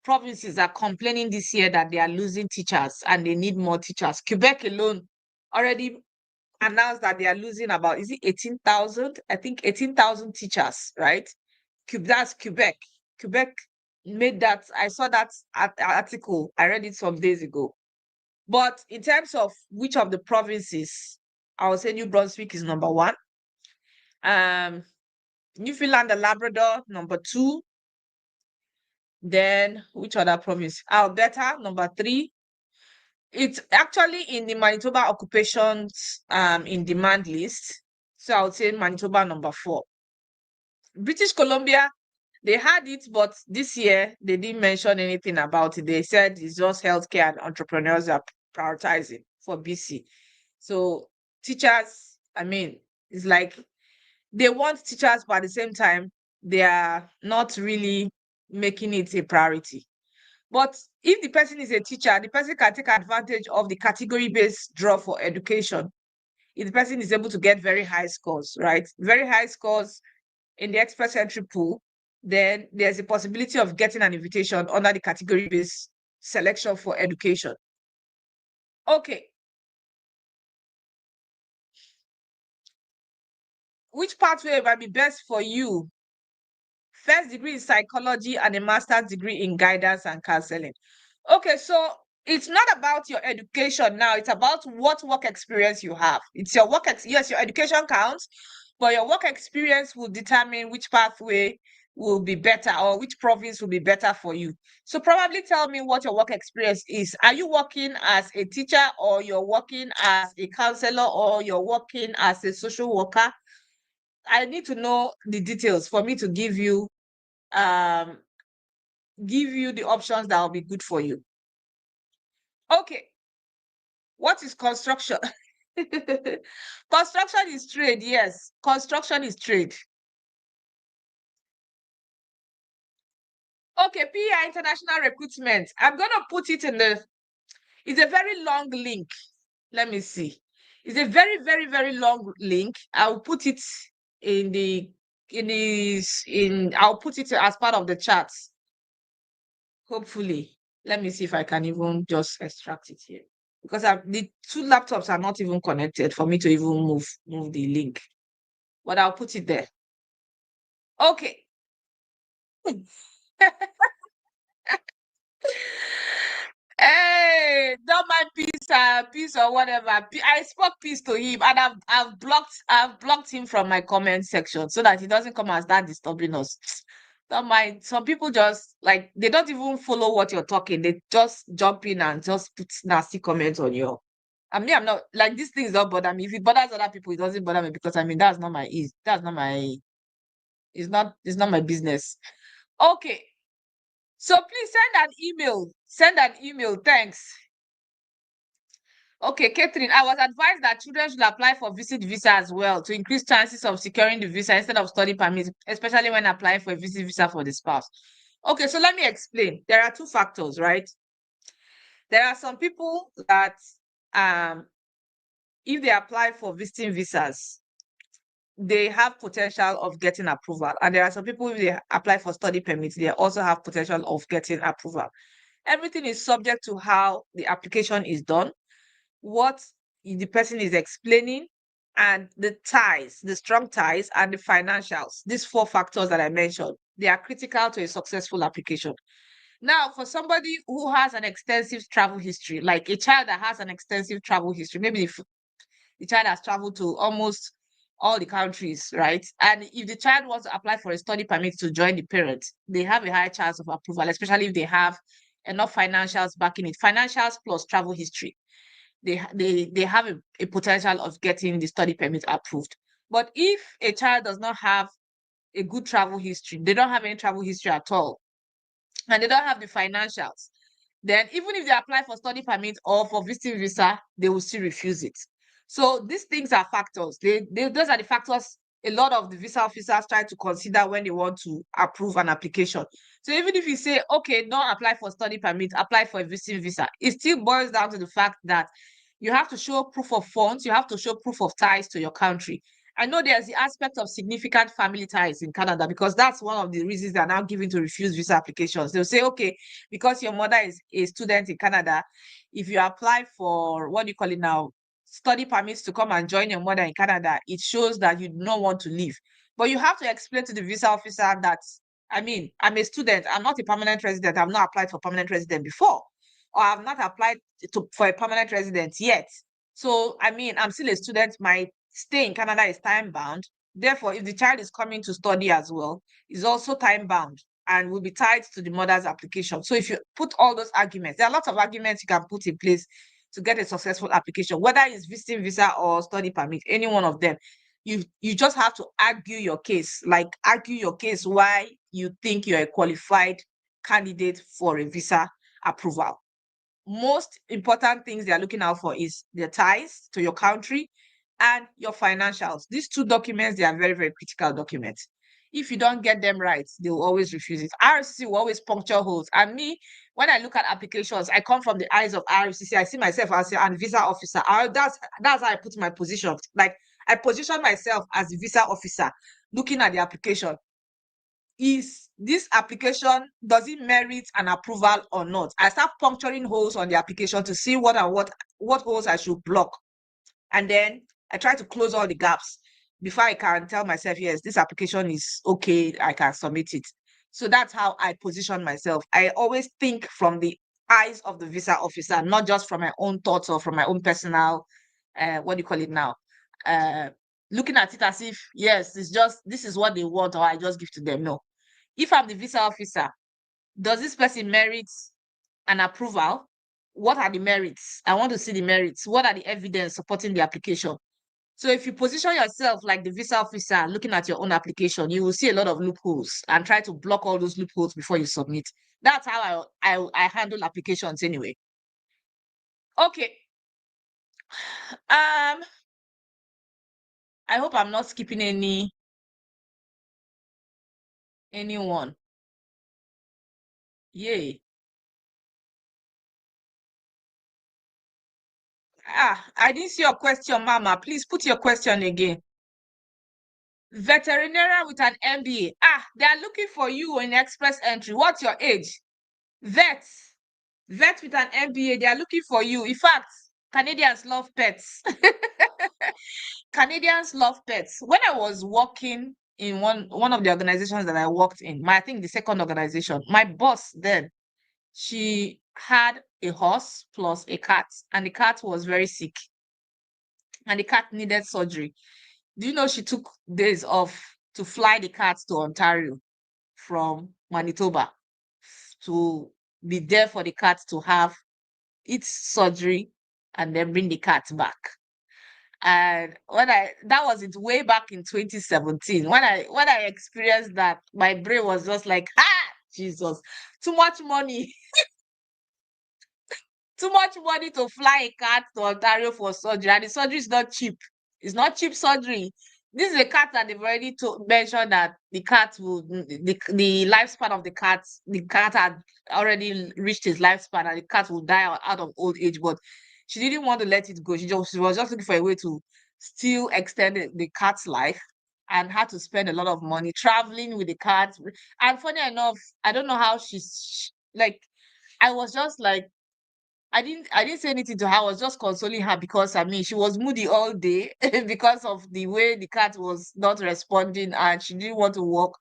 provinces are complaining this year that they are losing teachers and they need more teachers. Quebec alone already announced that they are losing about, is it 18,000? I think 18,000 teachers, right? That's Quebec. Quebec made that. I saw that article. I read it some days ago. But in terms of which of the provinces, I would say New Brunswick is number one. Newfoundland and Labrador, number two. Then which other province? Alberta, number three. It's actually in the Manitoba occupations in demand list. So I would say Manitoba number four. British Columbia, they had it, but this year they didn't mention anything about it. They said it's just healthcare and entrepreneurs are prioritizing for BC. So teachers, it's like they want teachers, but at the same time, they are not really making it a priority. But if the person is a teacher, the person can take advantage of the category-based draw for education. If the person is able to get very high scores, right? Very high scores in the express entry pool, then there's a possibility of getting an invitation under the category-based selection for education. Okay. Which pathway might be best for you first degree in psychology and a master's degree in guidance and counseling. Okay, so it's not about your education now. It's about what work experience you have. It's your yes, your education counts, but your work experience will determine which pathway will be better or which province will be better for you. So probably tell me what your work experience is. Are you working as a teacher, or you're working as a counselor, or you're working as a social worker? I need to know the details for me to um give you the options that will be good for you. Okay, what is construction? Construction is trade, yes. Construction is trade. Okay, PI international recruitment. I'm gonna put it in it's a very long link. Let me see. It's a very, very, very long link. I'll put it in I'll put it as part of the charts. Hopefully. Let me see if I can even just extract it here. Because the two laptops are not even connected for me to even move the link. But I'll put it there. Okay. Hey, don't mind peace or whatever. I spoke peace to him, and I've blocked him from my comment section so that he doesn't come and start disturbing us. Don't mind. Some people just like they don't even follow what you're talking. They just jump in and just put nasty comments on you. I mean, I'm not like these things don't bother me. If it bothers other people, it doesn't bother me because I mean that's not my it's not my business. Okay. So please send an email. Send an email. Thanks. Okay, Catherine, I was advised that children should apply for visit visa as well to increase chances of securing the visa instead of study permit, especially when applying for a visit visa for the spouse. Okay, so let me explain. There are two factors, right? There are some people that if they apply for visiting visas, they have potential of getting approval. And there are some people, if they apply for study permits, they also have potential of getting approval. Everything is subject to how the application is done, what the person is explaining, and the ties, the strong ties, and the financials. These four factors that I mentioned, they are critical to a successful application. Now, for somebody who has an extensive travel history, like a child that has an extensive travel history, maybe if the child has traveled to almost all the countries, right? And if the child wants to apply for a study permit to join the parents, they have a high chance of approval, especially if they have enough financials backing it. Financials plus travel history, they have a potential of getting the study permit approved. But if a child does not have a good travel history, they don't have any travel history at all, and they don't have the financials, then even if they apply for study permit or for visiting visa, they will still refuse it. So these things are factors. Those are the factors a lot of the visa officers try to consider when they want to approve an application. So even if you say, okay, don't apply for study permit, apply for a visiting visa, it still boils down to the fact that you have to show proof of funds, you have to show proof of ties to your country. I know there's the aspect of significant family ties in Canada, because that's one of the reasons they're now giving to refuse visa applications. They'll say, okay, because your mother is a student in Canada, if you apply for, what do you call it now, study permits to come and join your mother in Canada, it shows that you do not want to leave. But you have to explain to the visa officer that, I mean, I'm a student, I'm not a permanent resident, I've not applied for permanent resident before, or I've not applied for a permanent resident yet. So, I mean, I'm still a student, my stay in Canada is time bound. Therefore, if the child is coming to study as well, is also time bound and will be tied to the mother's application. So if you put all those arguments, there are lots of arguments you can put in place to get a successful application, whether it's visiting visa or study permit, any one of them. You just have to argue your case, like argue your case why you think you're a qualified candidate for a visa approval. Most important things they are looking out for is the ties to your country and your financials. These two documents, they are very, very critical documents. If you don't get them right, they will always refuse it. RCC will always puncture holes. And me, when I look at applications, I come from the eyes of RCC. I see myself as a visa officer. That's how I put my position. Like, I position myself as the visa officer, looking at the application. Is this application, does it merit an approval or not? I start puncturing holes on the application to see what holes I should block. And then I try to close all the gaps. before I can tell myself, yes, this application is okay, I can submit it. So that's how I position myself. I always think from the eyes of the visa officer, not just from my own thoughts or from my own personal, what do you call it now? Uh, Looking at it as if, yes, it's just, this is what they want, or I just give to them. No. If I'm the visa officer, does this person merit an approval? What are the merits? I want to see the merits. What are the evidence supporting the application? So if you position yourself like the visa officer looking at your own application, you will see a lot of loopholes and try to block all those loopholes before you submit. That's how I handle applications anyway. Okay. I hope I'm not skipping anyone. Yay. I didn't see your question, Mama. Please put your question again. Veterinarian with an MBA. They are looking for you in express entry. What's your age? Vet. Vet with an MBA. They are looking for you. In fact, Canadians love pets. Canadians love pets. When I was working in one of the organizations that I worked in, I think the second organization, my boss then, she had a horse plus a cat, and the cat was very sick, and the cat needed surgery. Do you know she took days off to fly the cat to Ontario from Manitoba to be there for the cat to have its surgery and then bring the cat back? And that was it way back in 2017. When I experienced that, my brain was just like, Jesus, too much money, too much money to fly a cat to Ontario for surgery. And the surgery is not cheap. It's not cheap surgery. This is a cat that they've already mentioned that the cat will, the lifespan of the cat had already reached his lifespan and the cat will die out of old age. But she didn't want to let it go. She was just looking for a way to still extend the cat's life, and had to spend a lot of money traveling with the cat. And funny enough, I don't know how like, I was just like, I didn't say anything to her. I was just consoling her because I mean she was moody all day because of the way the cat was not responding and she didn't want to walk.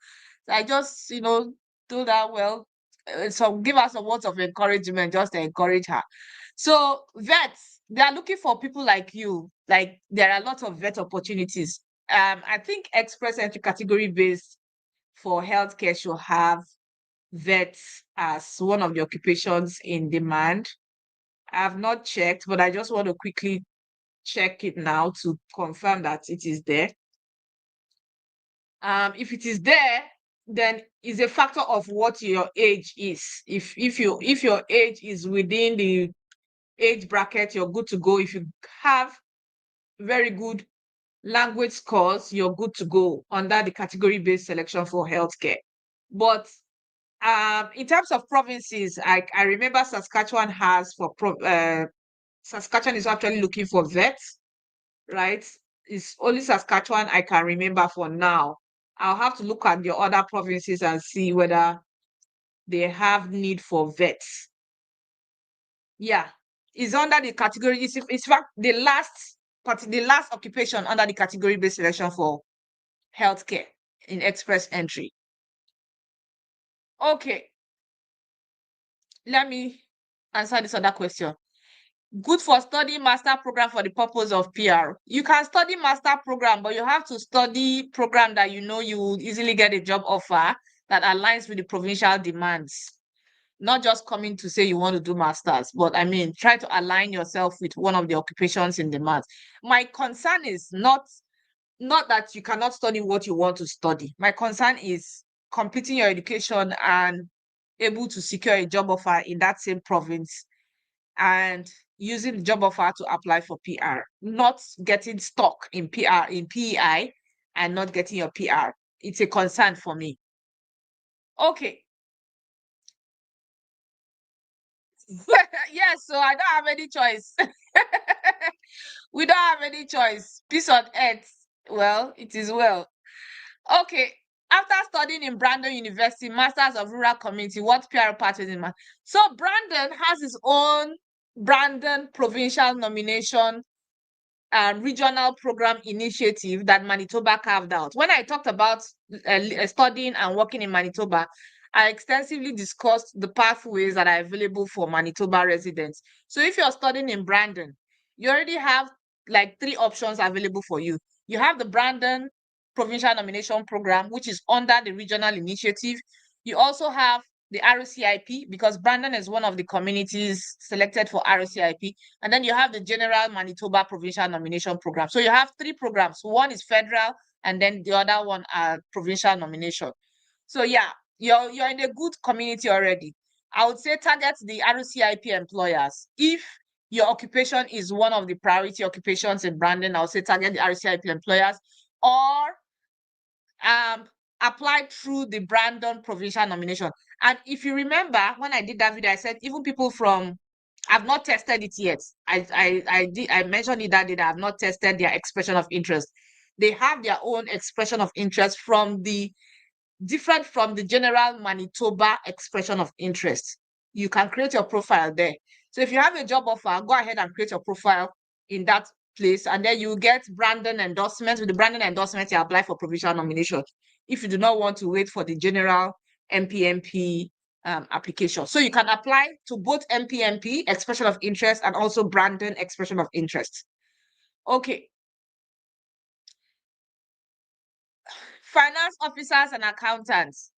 So I just, told her, well, give her some words of encouragement just to encourage her. So vets, they are looking for people like you. Like, there are a lot of vet opportunities. I think express entry category based for healthcare should have vets as one of the occupations in demand. I have not checked, but I just want to quickly check it now to confirm that it is there. If it is there, then it's a factor of what your age is. If your age is within the age bracket, you're good to go. If you have very good language scores, you're good to go under the category-based selection for healthcare. But in terms of provinces, I remember Saskatchewan has for Saskatchewan is actually looking for vets, right? It's only Saskatchewan I can remember for now. I'll have to look at the other provinces and see whether they have need for vets. Yeah, it's under the category. It's in fact the last occupation under the category-based selection for healthcare in express entry. Okay, let me answer this other question. Good for studying master program for the purpose of PR. You can study master program, but you have to study program that you will easily get a job offer that aligns with the provincial demands. Not just coming to say you want to do masters, but I mean, try to align yourself with one of the occupations in demand. My concern is not that you cannot study what you want to study. My concern is completing your education and able to secure a job offer in that same province and using the job offer to apply for PR, not getting stuck in PEI and not getting your PR. It's a concern for me. Okay. Yes, so I don't have any choice. We don't have any choice. Peace on earth. Well, it is well. Okay. After studying in Brandon University, Masters of Rural Community, what PR pathways in math? So Brandon has his own Brandon Provincial nomination regional program initiative that Manitoba carved out. When I talked about studying and working in Manitoba, I extensively discussed the pathways that are available for Manitoba residents. So if you're studying in Brandon, you already have like 3 options available for you. You have the Brandon Provincial Nomination Program, which is under the regional initiative. You also have the ROCIP, because Brandon is one of the communities selected for ROCIP. And then you have the General Manitoba Provincial Nomination Program. So you have 3 programs. One is federal, and then the other one are provincial nomination. So yeah, you're in a good community already. I would say target the ROCIP employers. If your occupation is one of the priority occupations in Brandon, I would say target the ROCIP employers, or apply through the Brandon provincial nomination. And if you remember, when I did that video, I said even people from, I've not tested it yet. I mentioned it that day that I've not tested their expression of interest. They have their own expression of interest from the different from the general Manitoba expression of interest. You can create your profile there. So if you have a job offer, go ahead and create your profile in that place, and then you get Brandon endorsements. With the Brandon endorsements, you apply for provincial nomination if you do not want to wait for the general MPMP application. So you can apply to both MPMP, expression of interest, and also Brandon expression of interest. Okay. Finance officers and accountants.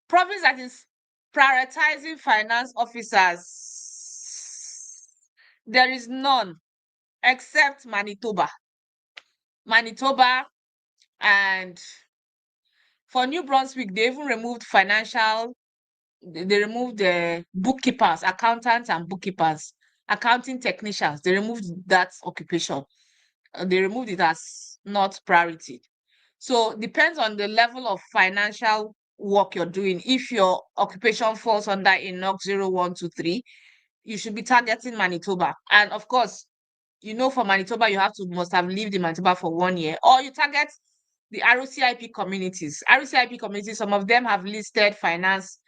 Province that is prioritizing finance officers, there is none except Manitoba. Manitoba, and for New Brunswick, they even removed financial, they removed the bookkeepers, accountants and bookkeepers, accounting technicians. They removed that occupation. They removed it as not priority. So depends on the level of financial work you're doing. If your occupation falls under INOC 0123, you should be targeting Manitoba. And of course, for Manitoba, you must have lived in Manitoba for 1 year, or you target the ROCIP communities. ROCIP communities, some of them have listed finance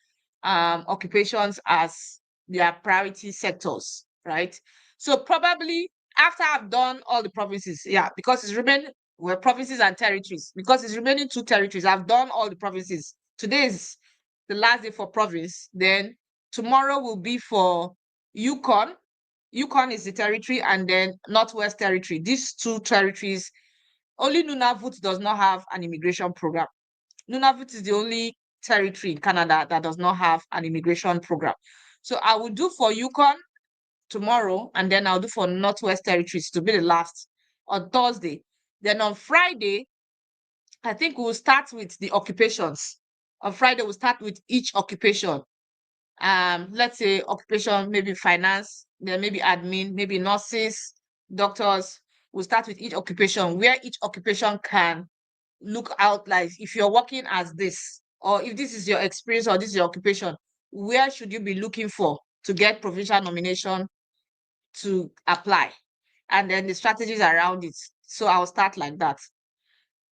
occupations as their priority sectors, right? So probably after I've done all the provinces, because it's remaining, well, provinces and territories, because it's remaining 2 territories. I've done all the provinces. Today is the last day for province. Then tomorrow will be for Yukon. Yukon is the territory, and then Northwest Territory. These 2 territories, only Nunavut does not have an immigration program. Nunavut is the only territory in Canada that does not have an immigration program. So I will do for Yukon tomorrow, and then I'll do for Northwest Territories to be the last on Thursday. Then on Friday, I think we'll start with the occupations. On Friday, we'll start with each occupation. Let's say occupation, maybe finance, then maybe admin, maybe nurses, doctors. We'll start with each occupation, where each occupation can look out like if you're working as this, or if this is your experience or this is your occupation, where should you be looking for to get provincial nomination to apply, and then the strategies around it. So I'll start like that.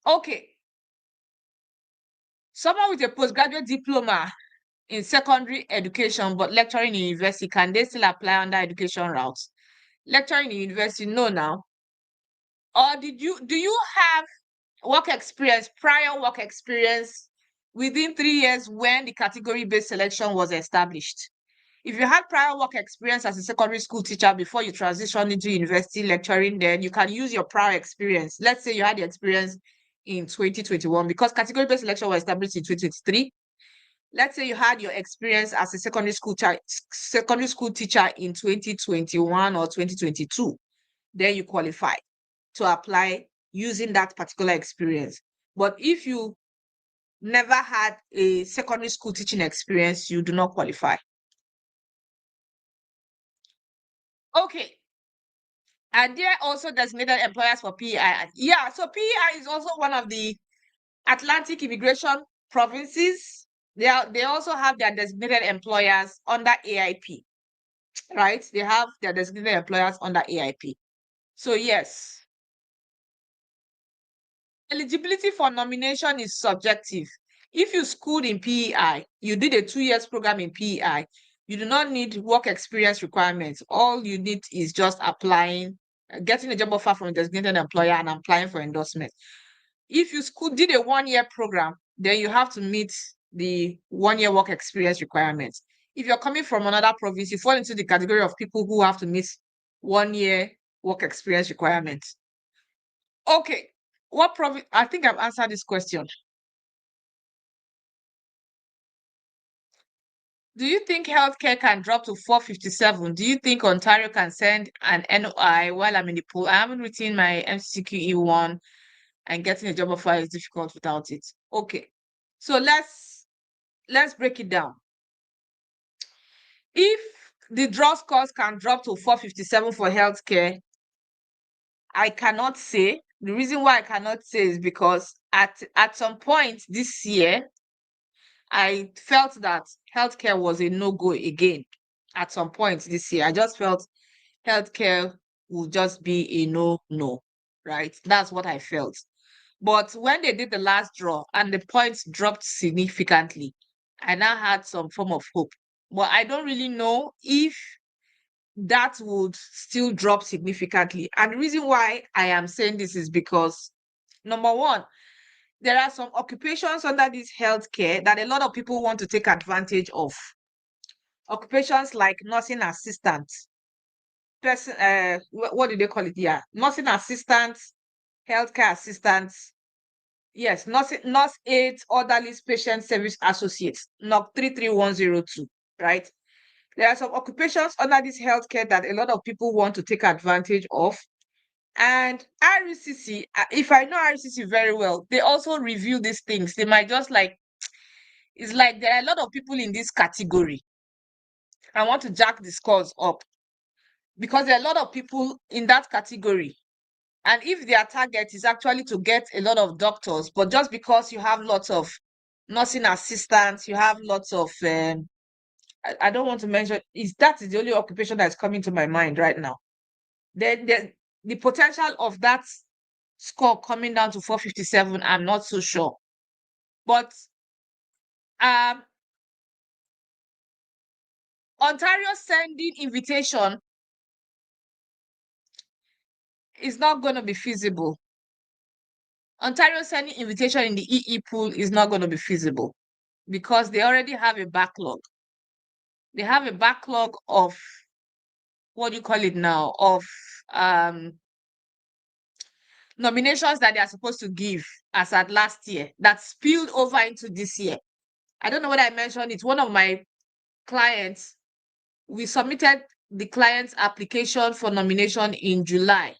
Okay. Someone with a postgraduate diploma in secondary education but lecturing in university, can they still apply under education routes? Lecturing in university, no now. Or do you have prior work experience within 3 years when the category-based selection was established? If you had prior work experience as a secondary school teacher before you transitioned into university lecturing, then you can use your prior experience. Let's say you had the experience in 2021, because category-based selection was established in 2023. Let's say you had your experience as a secondary school teacher in 2021 or 2022. Then you qualify to apply using that particular experience. But if you never had a secondary school teaching experience, you do not qualify. Okay. And there are also designated employers for PEI. Yeah, so PEI is also one of the Atlantic immigration provinces. They also have their designated employers under AIP, right? They have their designated employers under AIP. So yes. Eligibility for nomination is subjective. If you schooled in PEI, you did a 2 years program in PEI, you do not need work experience requirements. All you need is just applying getting a job offer from a designated employer and applying for endorsement. If you did a 1-year program, then you have to meet the 1-year work experience requirements. If you're coming from another province, you fall into the category of people who have to meet 1-year work experience requirements. Okay, what province? I think I've answered this question. Do you think healthcare can drop to 457? Do you think Ontario can send an NOI while I'm in the pool? I haven't written my MCQE1 and getting a job offer is difficult without it. Okay. So let's break it down. If the draw scores can drop to 457 for healthcare, I cannot say. The reason why I cannot say is because at some point this year, I felt that healthcare was a no-go again. At some point this year, I just felt healthcare would just be a no, right? That's what I felt. But when they did the last draw and the points dropped significantly, I now had some form of hope. But I don't really know if that would still drop significantly. And the reason why I am saying this is because, number one, there are some occupations under this healthcare that a lot of people want to take advantage of. Occupations like nursing assistant, what do they call it? Yeah, nursing assistant, healthcare assistants. Yes, nurse aides, orderlies, patient service associates, NOC 33102, right? There are some occupations under this healthcare that a lot of people want to take advantage of. And RCC, if I know RCC very well, they also review these things. They might just like, it's like there are a lot of people in this category. I want to jack the scores up because there are a lot of people in that category. And if their target is actually to get a lot of doctors, but just because you have lots of nursing assistants, you have lots of, I don't want to mention, that is the only occupation that's coming to my mind right now. Then the potential of that score coming down to 457, I'm not so sure. But Ontario sending invitation is not going to be feasible. Ontario sending invitation in the EE pool is not going to be feasible because they already have a backlog. They have a backlog of, what do you call it now, of nominations that they are supposed to give as at last year that spilled over into this year. I don't know whether I mentioned it. One of my clients, we submitted the client's application for nomination in July,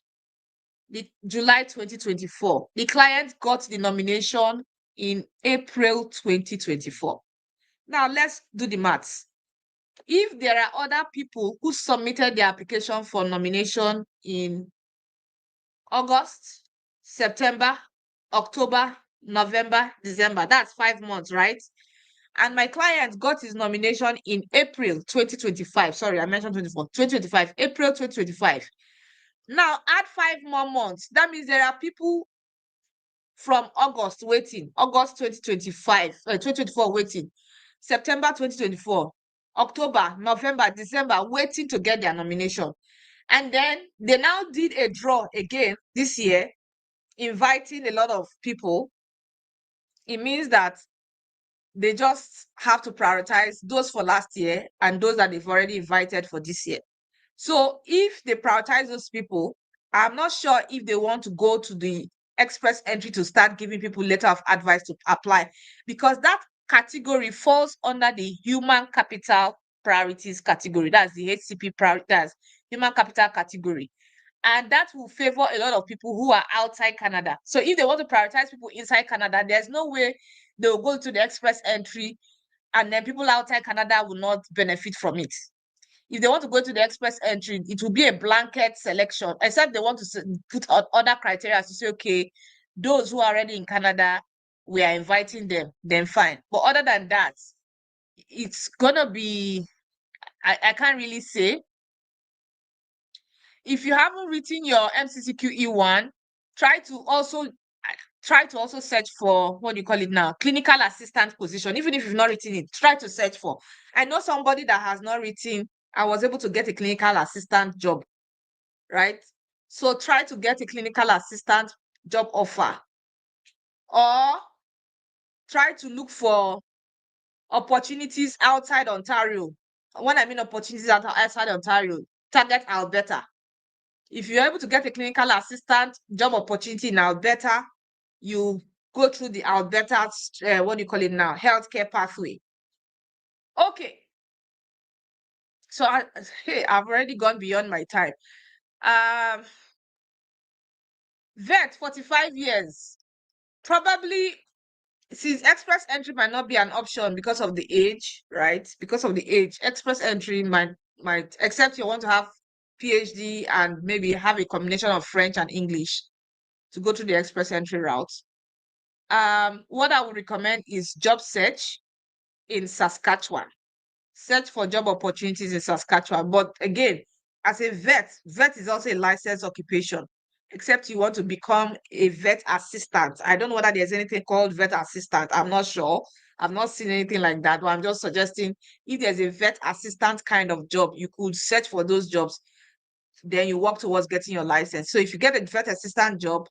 July 2024. The client got the nomination in April 2024. Now let's do the maths. If there are other people who submitted their application for nomination in August, September, October, November, December, that's 5 months, right? And my client got his nomination in April 2025. Sorry, I mentioned 2025, April 2025. Now add 5 more months. That means there are people from August waiting, August 2025, 2024 waiting, September 2024, October, November, December waiting to get their nomination. And then they now did a draw again this year, inviting a lot of people. It means that they just have to prioritize those for last year and those that they've already invited for this year. So if they prioritize those people, I'm not sure if they want to go to the express entry to start giving people letter of advice to apply, because that category falls under the human capital priorities category. That's the HCP priority, that's human capital category. And that will favor a lot of people who are outside Canada. So if they want to prioritize people inside Canada, there's no way they will go to the express entry and then people outside Canada will not benefit from it. If they want to go to the express entry, it will be a blanket selection, except they want to put other criteria to say, okay, those who are already in Canada, we are inviting them, then fine. But other than that, it's gonna be, I can't really say. If you haven't written your MCCQE1, try to also search for, what do you call it now, clinical assistant position. Even if you've not written it, try to search for. I know somebody that has not written, I was able to get a clinical assistant job, right? So try to get a clinical assistant job offer, or try to look for opportunities outside Ontario. When I mean opportunities outside Ontario, target Alberta. If you're able to get a clinical assistant job opportunity in Alberta, you go through the Alberta, what do you call it now, healthcare pathway. Okay. So hey, I've already gone beyond my time. Um, Vet, 45 years. Probably, since express entry might not be an option because of the age, right? Because of the age, express entry might except you want to have PhD and maybe have a combination of French and English to go through the express entry route. What I would recommend is job search in Saskatchewan. Search for job opportunities in Saskatchewan. But again, as a vet is also a licensed occupation, except you want to become a vet assistant. I don't know whether there's anything called vet assistant. I'm not sure. I've not seen anything like that, but I'm just suggesting if there's a vet assistant kind of job, you could search for those jobs. Then you work towards getting your license. So if you get a vet assistant job,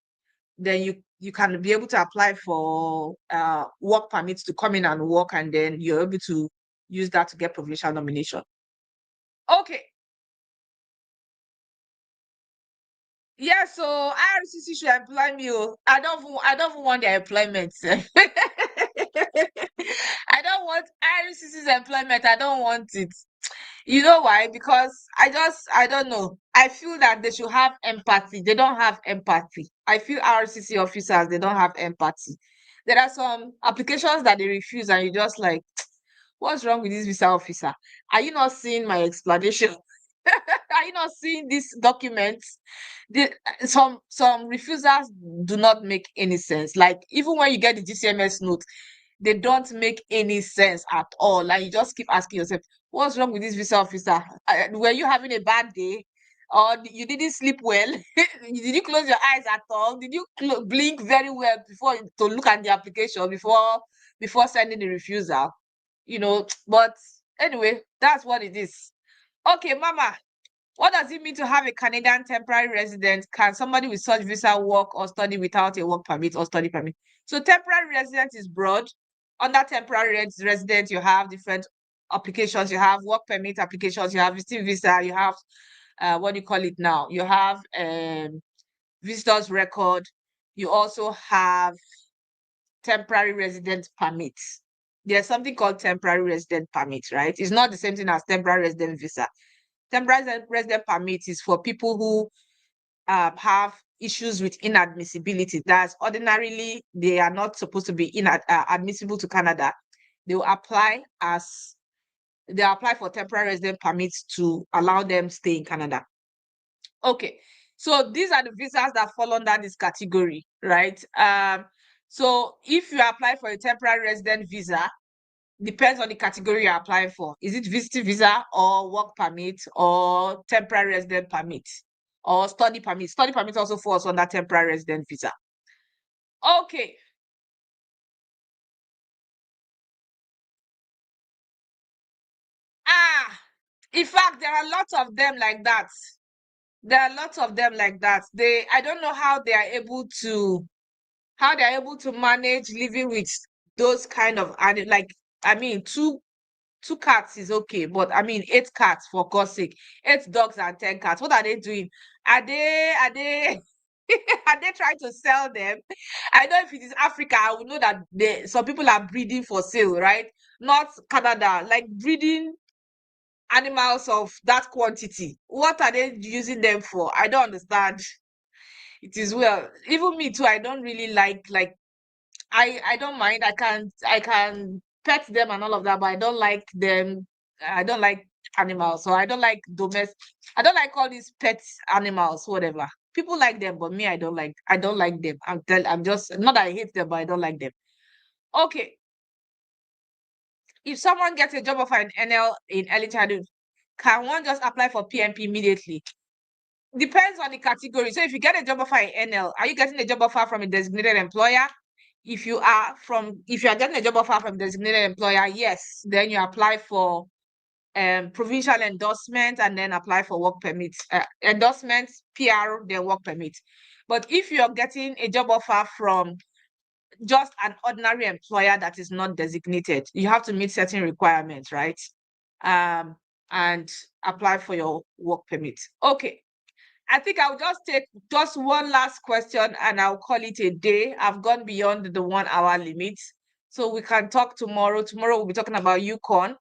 then you can be able to apply for work permits to come in and work, and then you're able to use that to get provincial nomination. Okay. Yeah, so IRCC should employ me. I don't even want their employment. I don't want IRCC's employment. I don't want it. You know why? Because I don't know. I feel that they should have empathy. They don't have empathy. I feel RCC officers, they don't have empathy. There are some applications that they refuse, and you just like, what's wrong with this visa officer? Are you not seeing my explanation? Are you not seeing these documents? The, some refusals do not make any sense. Like even when you get the GCMS note, they don't make any sense at all. Like you just keep asking yourself, what's wrong with this visa officer? Were you having a bad day? Or you didn't sleep well? Did you close your eyes at all? Did you blink very well before to look at the application before sending the refusal? But anyway, that's what it is. Okay, Mama, what does it mean to have a Canadian temporary resident? Can somebody with such visa work or study without a work permit or study permit? So temporary resident is broad. Under temporary resident, you have different applications. You have work permit applications. You have visiting visa. You have what do you call it now? You have visitors record. You also have temporary resident permit. There's something called temporary resident permit, right? It's not the same thing as temporary resident visa. Temporary resident permit is for people who have issues with inadmissibility. That's ordinarily they are not supposed to be admissible to Canada. They will apply for temporary resident permits to allow them stay in Canada. Okay, so these are the visas that fall under this category, right? So if you apply for a temporary resident visa, depends on the category you're applying for. Is it visiting visa or work permit or temporary resident permit or study permit? Study permit also falls under temporary resident visa. Okay. In fact, there are lots of them like that. There are lots of them like that. I don't know how they are able to manage living with those kind of, and like, I mean, two cats is okay, but I mean 8 cats, for God's sake. 8 dogs and 10 cats. What are they doing? Are they are they trying to sell them? I know if it is Africa, I would know that some people are breeding for sale, right? Not Canada, like breeding animals of that quantity. What are they using them for? I don't understand. It is well. Even me too, I don't really like I don't mind. I can pet them and all of that, but I don't like them. I don't like animals, so I don't like domestic. I don't like all these pet animals, whatever. People like them, but me, I don't like. I don't like them. I'm just not that I hate them, but I don't like them. Okay, if someone gets a job offer in NL in early childhood, can one just apply for PMP immediately? Depends on the category. So if you get a job offer in NL, are you getting a job offer from a designated employer? If you are getting a job offer from designated employer, yes, then you apply for provincial endorsement, and then apply for work permit. Endorsement, PR, then work permit. But if you're getting a job offer from just an ordinary employer that is not designated, you have to meet certain requirements, right? And apply for your work permit. Okay. I think I'll just take just one last question and I'll call it a day. I've gone beyond the 1 hour limit. So we can talk tomorrow. Tomorrow we'll be talking about Yukon.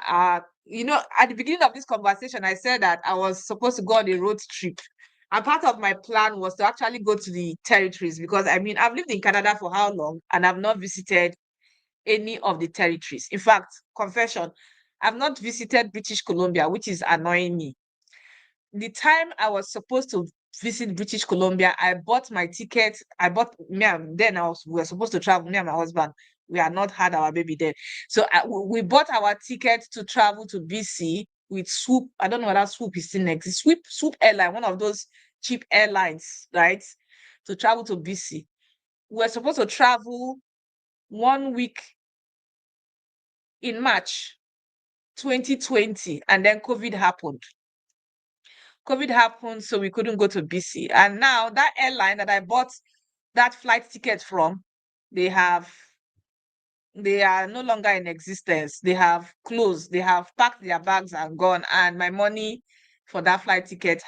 At the beginning of this conversation, I said that I was supposed to go on a road trip. And part of my plan was to actually go to the territories because I've lived in Canada for how long and I've not visited any of the territories. In fact, confession, I've not visited British Columbia, which is annoying me. The time I was supposed to visit British Columbia, I bought my ticket. We were supposed to travel, me and my husband. We had not had our baby then. So we bought our ticket to travel to BC with Swoop. I don't know whether Swoop is still next. Swoop Airline, one of those cheap airlines, right? To travel to BC. We were supposed to travel 1 week in March 2020, and then COVID happened. So we couldn't go to BC. And now that airline that I bought that flight ticket from, they are no longer in existence. They have closed. They have packed their bags and gone. And my money for that flight ticket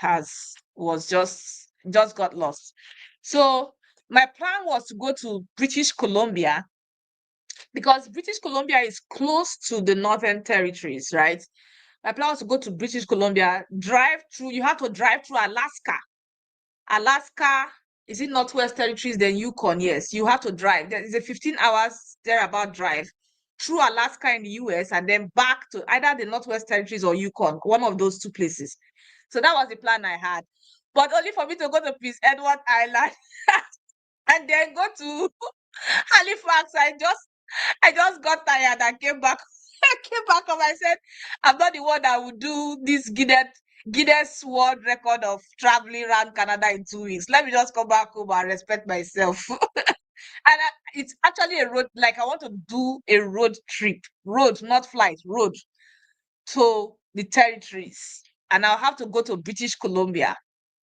was just got lost. So my plan was to go to British Columbia because British Columbia is close to the Northern Territories, right? My plan was to go to British Columbia, you have to drive through Alaska. Alaska, is it Northwest Territories, then Yukon? Yes, you have to drive. There is a 15 hours thereabout drive through Alaska in the US and then back to either the Northwest Territories or Yukon, one of those two places. So that was the plan I had. But only for me to go to Prince Edward Island and then go to Halifax. I just got tired and came back. I came back home. I said, I'm not the one that would do this Guinness World Record of traveling around Canada in 2 weeks. Let me just come back home and respect myself. And it's actually a road, like I want to do a road trip. Road, not flight, road to the territories. And I'll have to go to British Columbia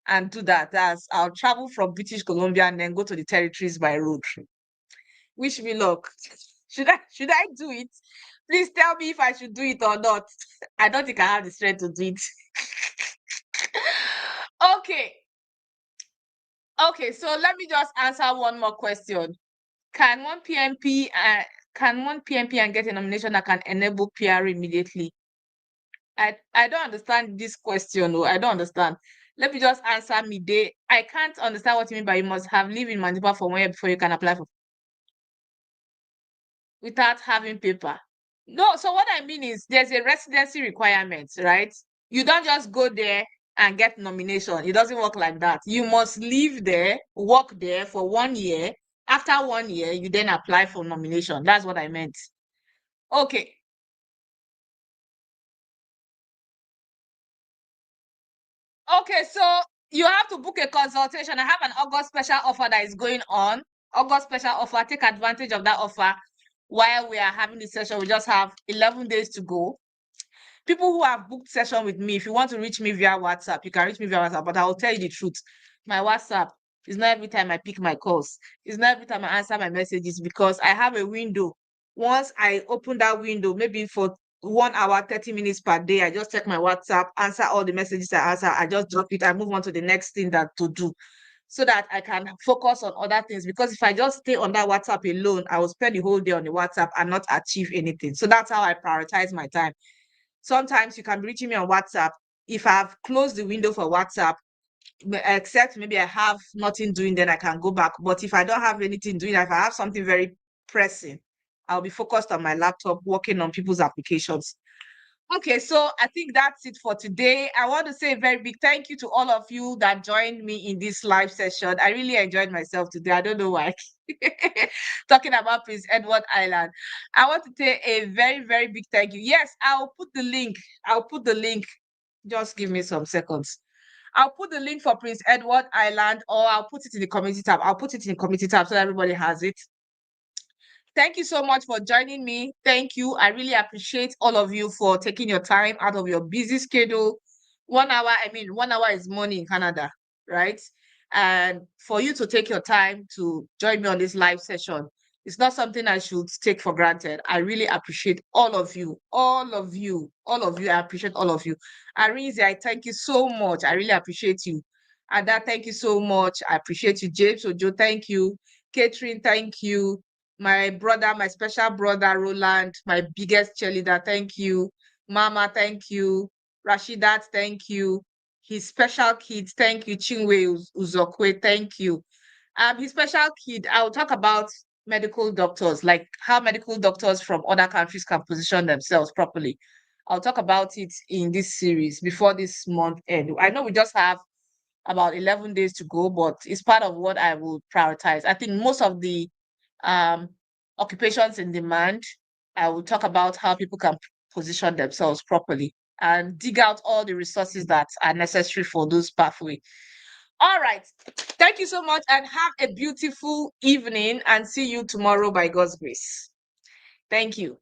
and do that. I'll travel from British Columbia and then go to the territories by road. Wish me luck. Should I do it? Please tell me if I should do it or not. I don't think I have the strength to do it. Okay, so let me just answer one more question. Can one PMP and get a nomination that can enable PR immediately? I don't understand this question. I don't understand. Let me just answer midday. I can't understand what you mean by you must have lived in Manitoba for 1 year before you can apply for without having paper. No, so what I mean is there's a residency requirement, right? You don't just go there and get nomination. It doesn't work like that. You must live there, work there for 1 year. After 1 year, you then apply for nomination. That's what I meant. Okay. Okay, so you have to book a consultation. I have an August special offer that is going on. August special offer. Take advantage of that offer while we are having the session. We just have 11 days to go. People who have booked session with me, if you want to reach me via WhatsApp, you can reach me via WhatsApp, but I will tell you the truth. My WhatsApp is not every time I pick my calls. It's not every time I answer my messages because I have a window. Once I open that window, maybe for 1 hour, 30 minutes per day, I just check my WhatsApp, answer all the messages I answer, I just drop it, I move on to the next thing to do so that I can focus on other things. Because if I just stay on that WhatsApp alone, I will spend the whole day on the WhatsApp and not achieve anything. So that's how I prioritize my time. Sometimes you can be reaching me on WhatsApp. If I've closed the window for WhatsApp, except maybe I have nothing doing, then I can go back. But if I don't have anything doing, if I have something very pressing, I'll be focused on my laptop working on people's applications. Okay, so I think that's it for today. I want to say a very big thank you to all of you that joined me in this live session. I really enjoyed myself today. I don't know why. Talking about Prince Edward Island. I want to say a very, very big thank you. Yes, I'll put the link. Just give me some seconds. I'll put the link for Prince Edward Island, or I'll put it in the community tab. I'll put it in the community tab so everybody has it. Thank you so much for joining me. Thank you. I really appreciate all of you for taking your time out of your busy schedule. 1 hour, I mean, 1 hour is money in Canada, right? And for you to take your time to join me on this live session, it's not something I should take for granted. I really appreciate all of you, all of you, all of you. I appreciate all of you. Arinze, I thank you so much. I really appreciate you. Ada, thank you so much. I appreciate you. James Ojo, thank you. Catherine, thank you. My brother, my special brother, Roland, my biggest cheerleader, thank you. Mama, thank you. Rashidat, thank you. His special kids, thank you. Chinwe Uzokwe, thank you. His special kid, I'll talk about medical doctors, like how medical doctors from other countries can position themselves properly. I'll talk about it in this series before this month end. I know we just have about 11 days to go, but it's part of what I will prioritize. I think most of the um, occupations in demand, I will talk about how people can position themselves properly and dig out all the resources that are necessary for those pathways. All right. Thank you so much and have a beautiful evening and see you tomorrow by God's grace. Thank you.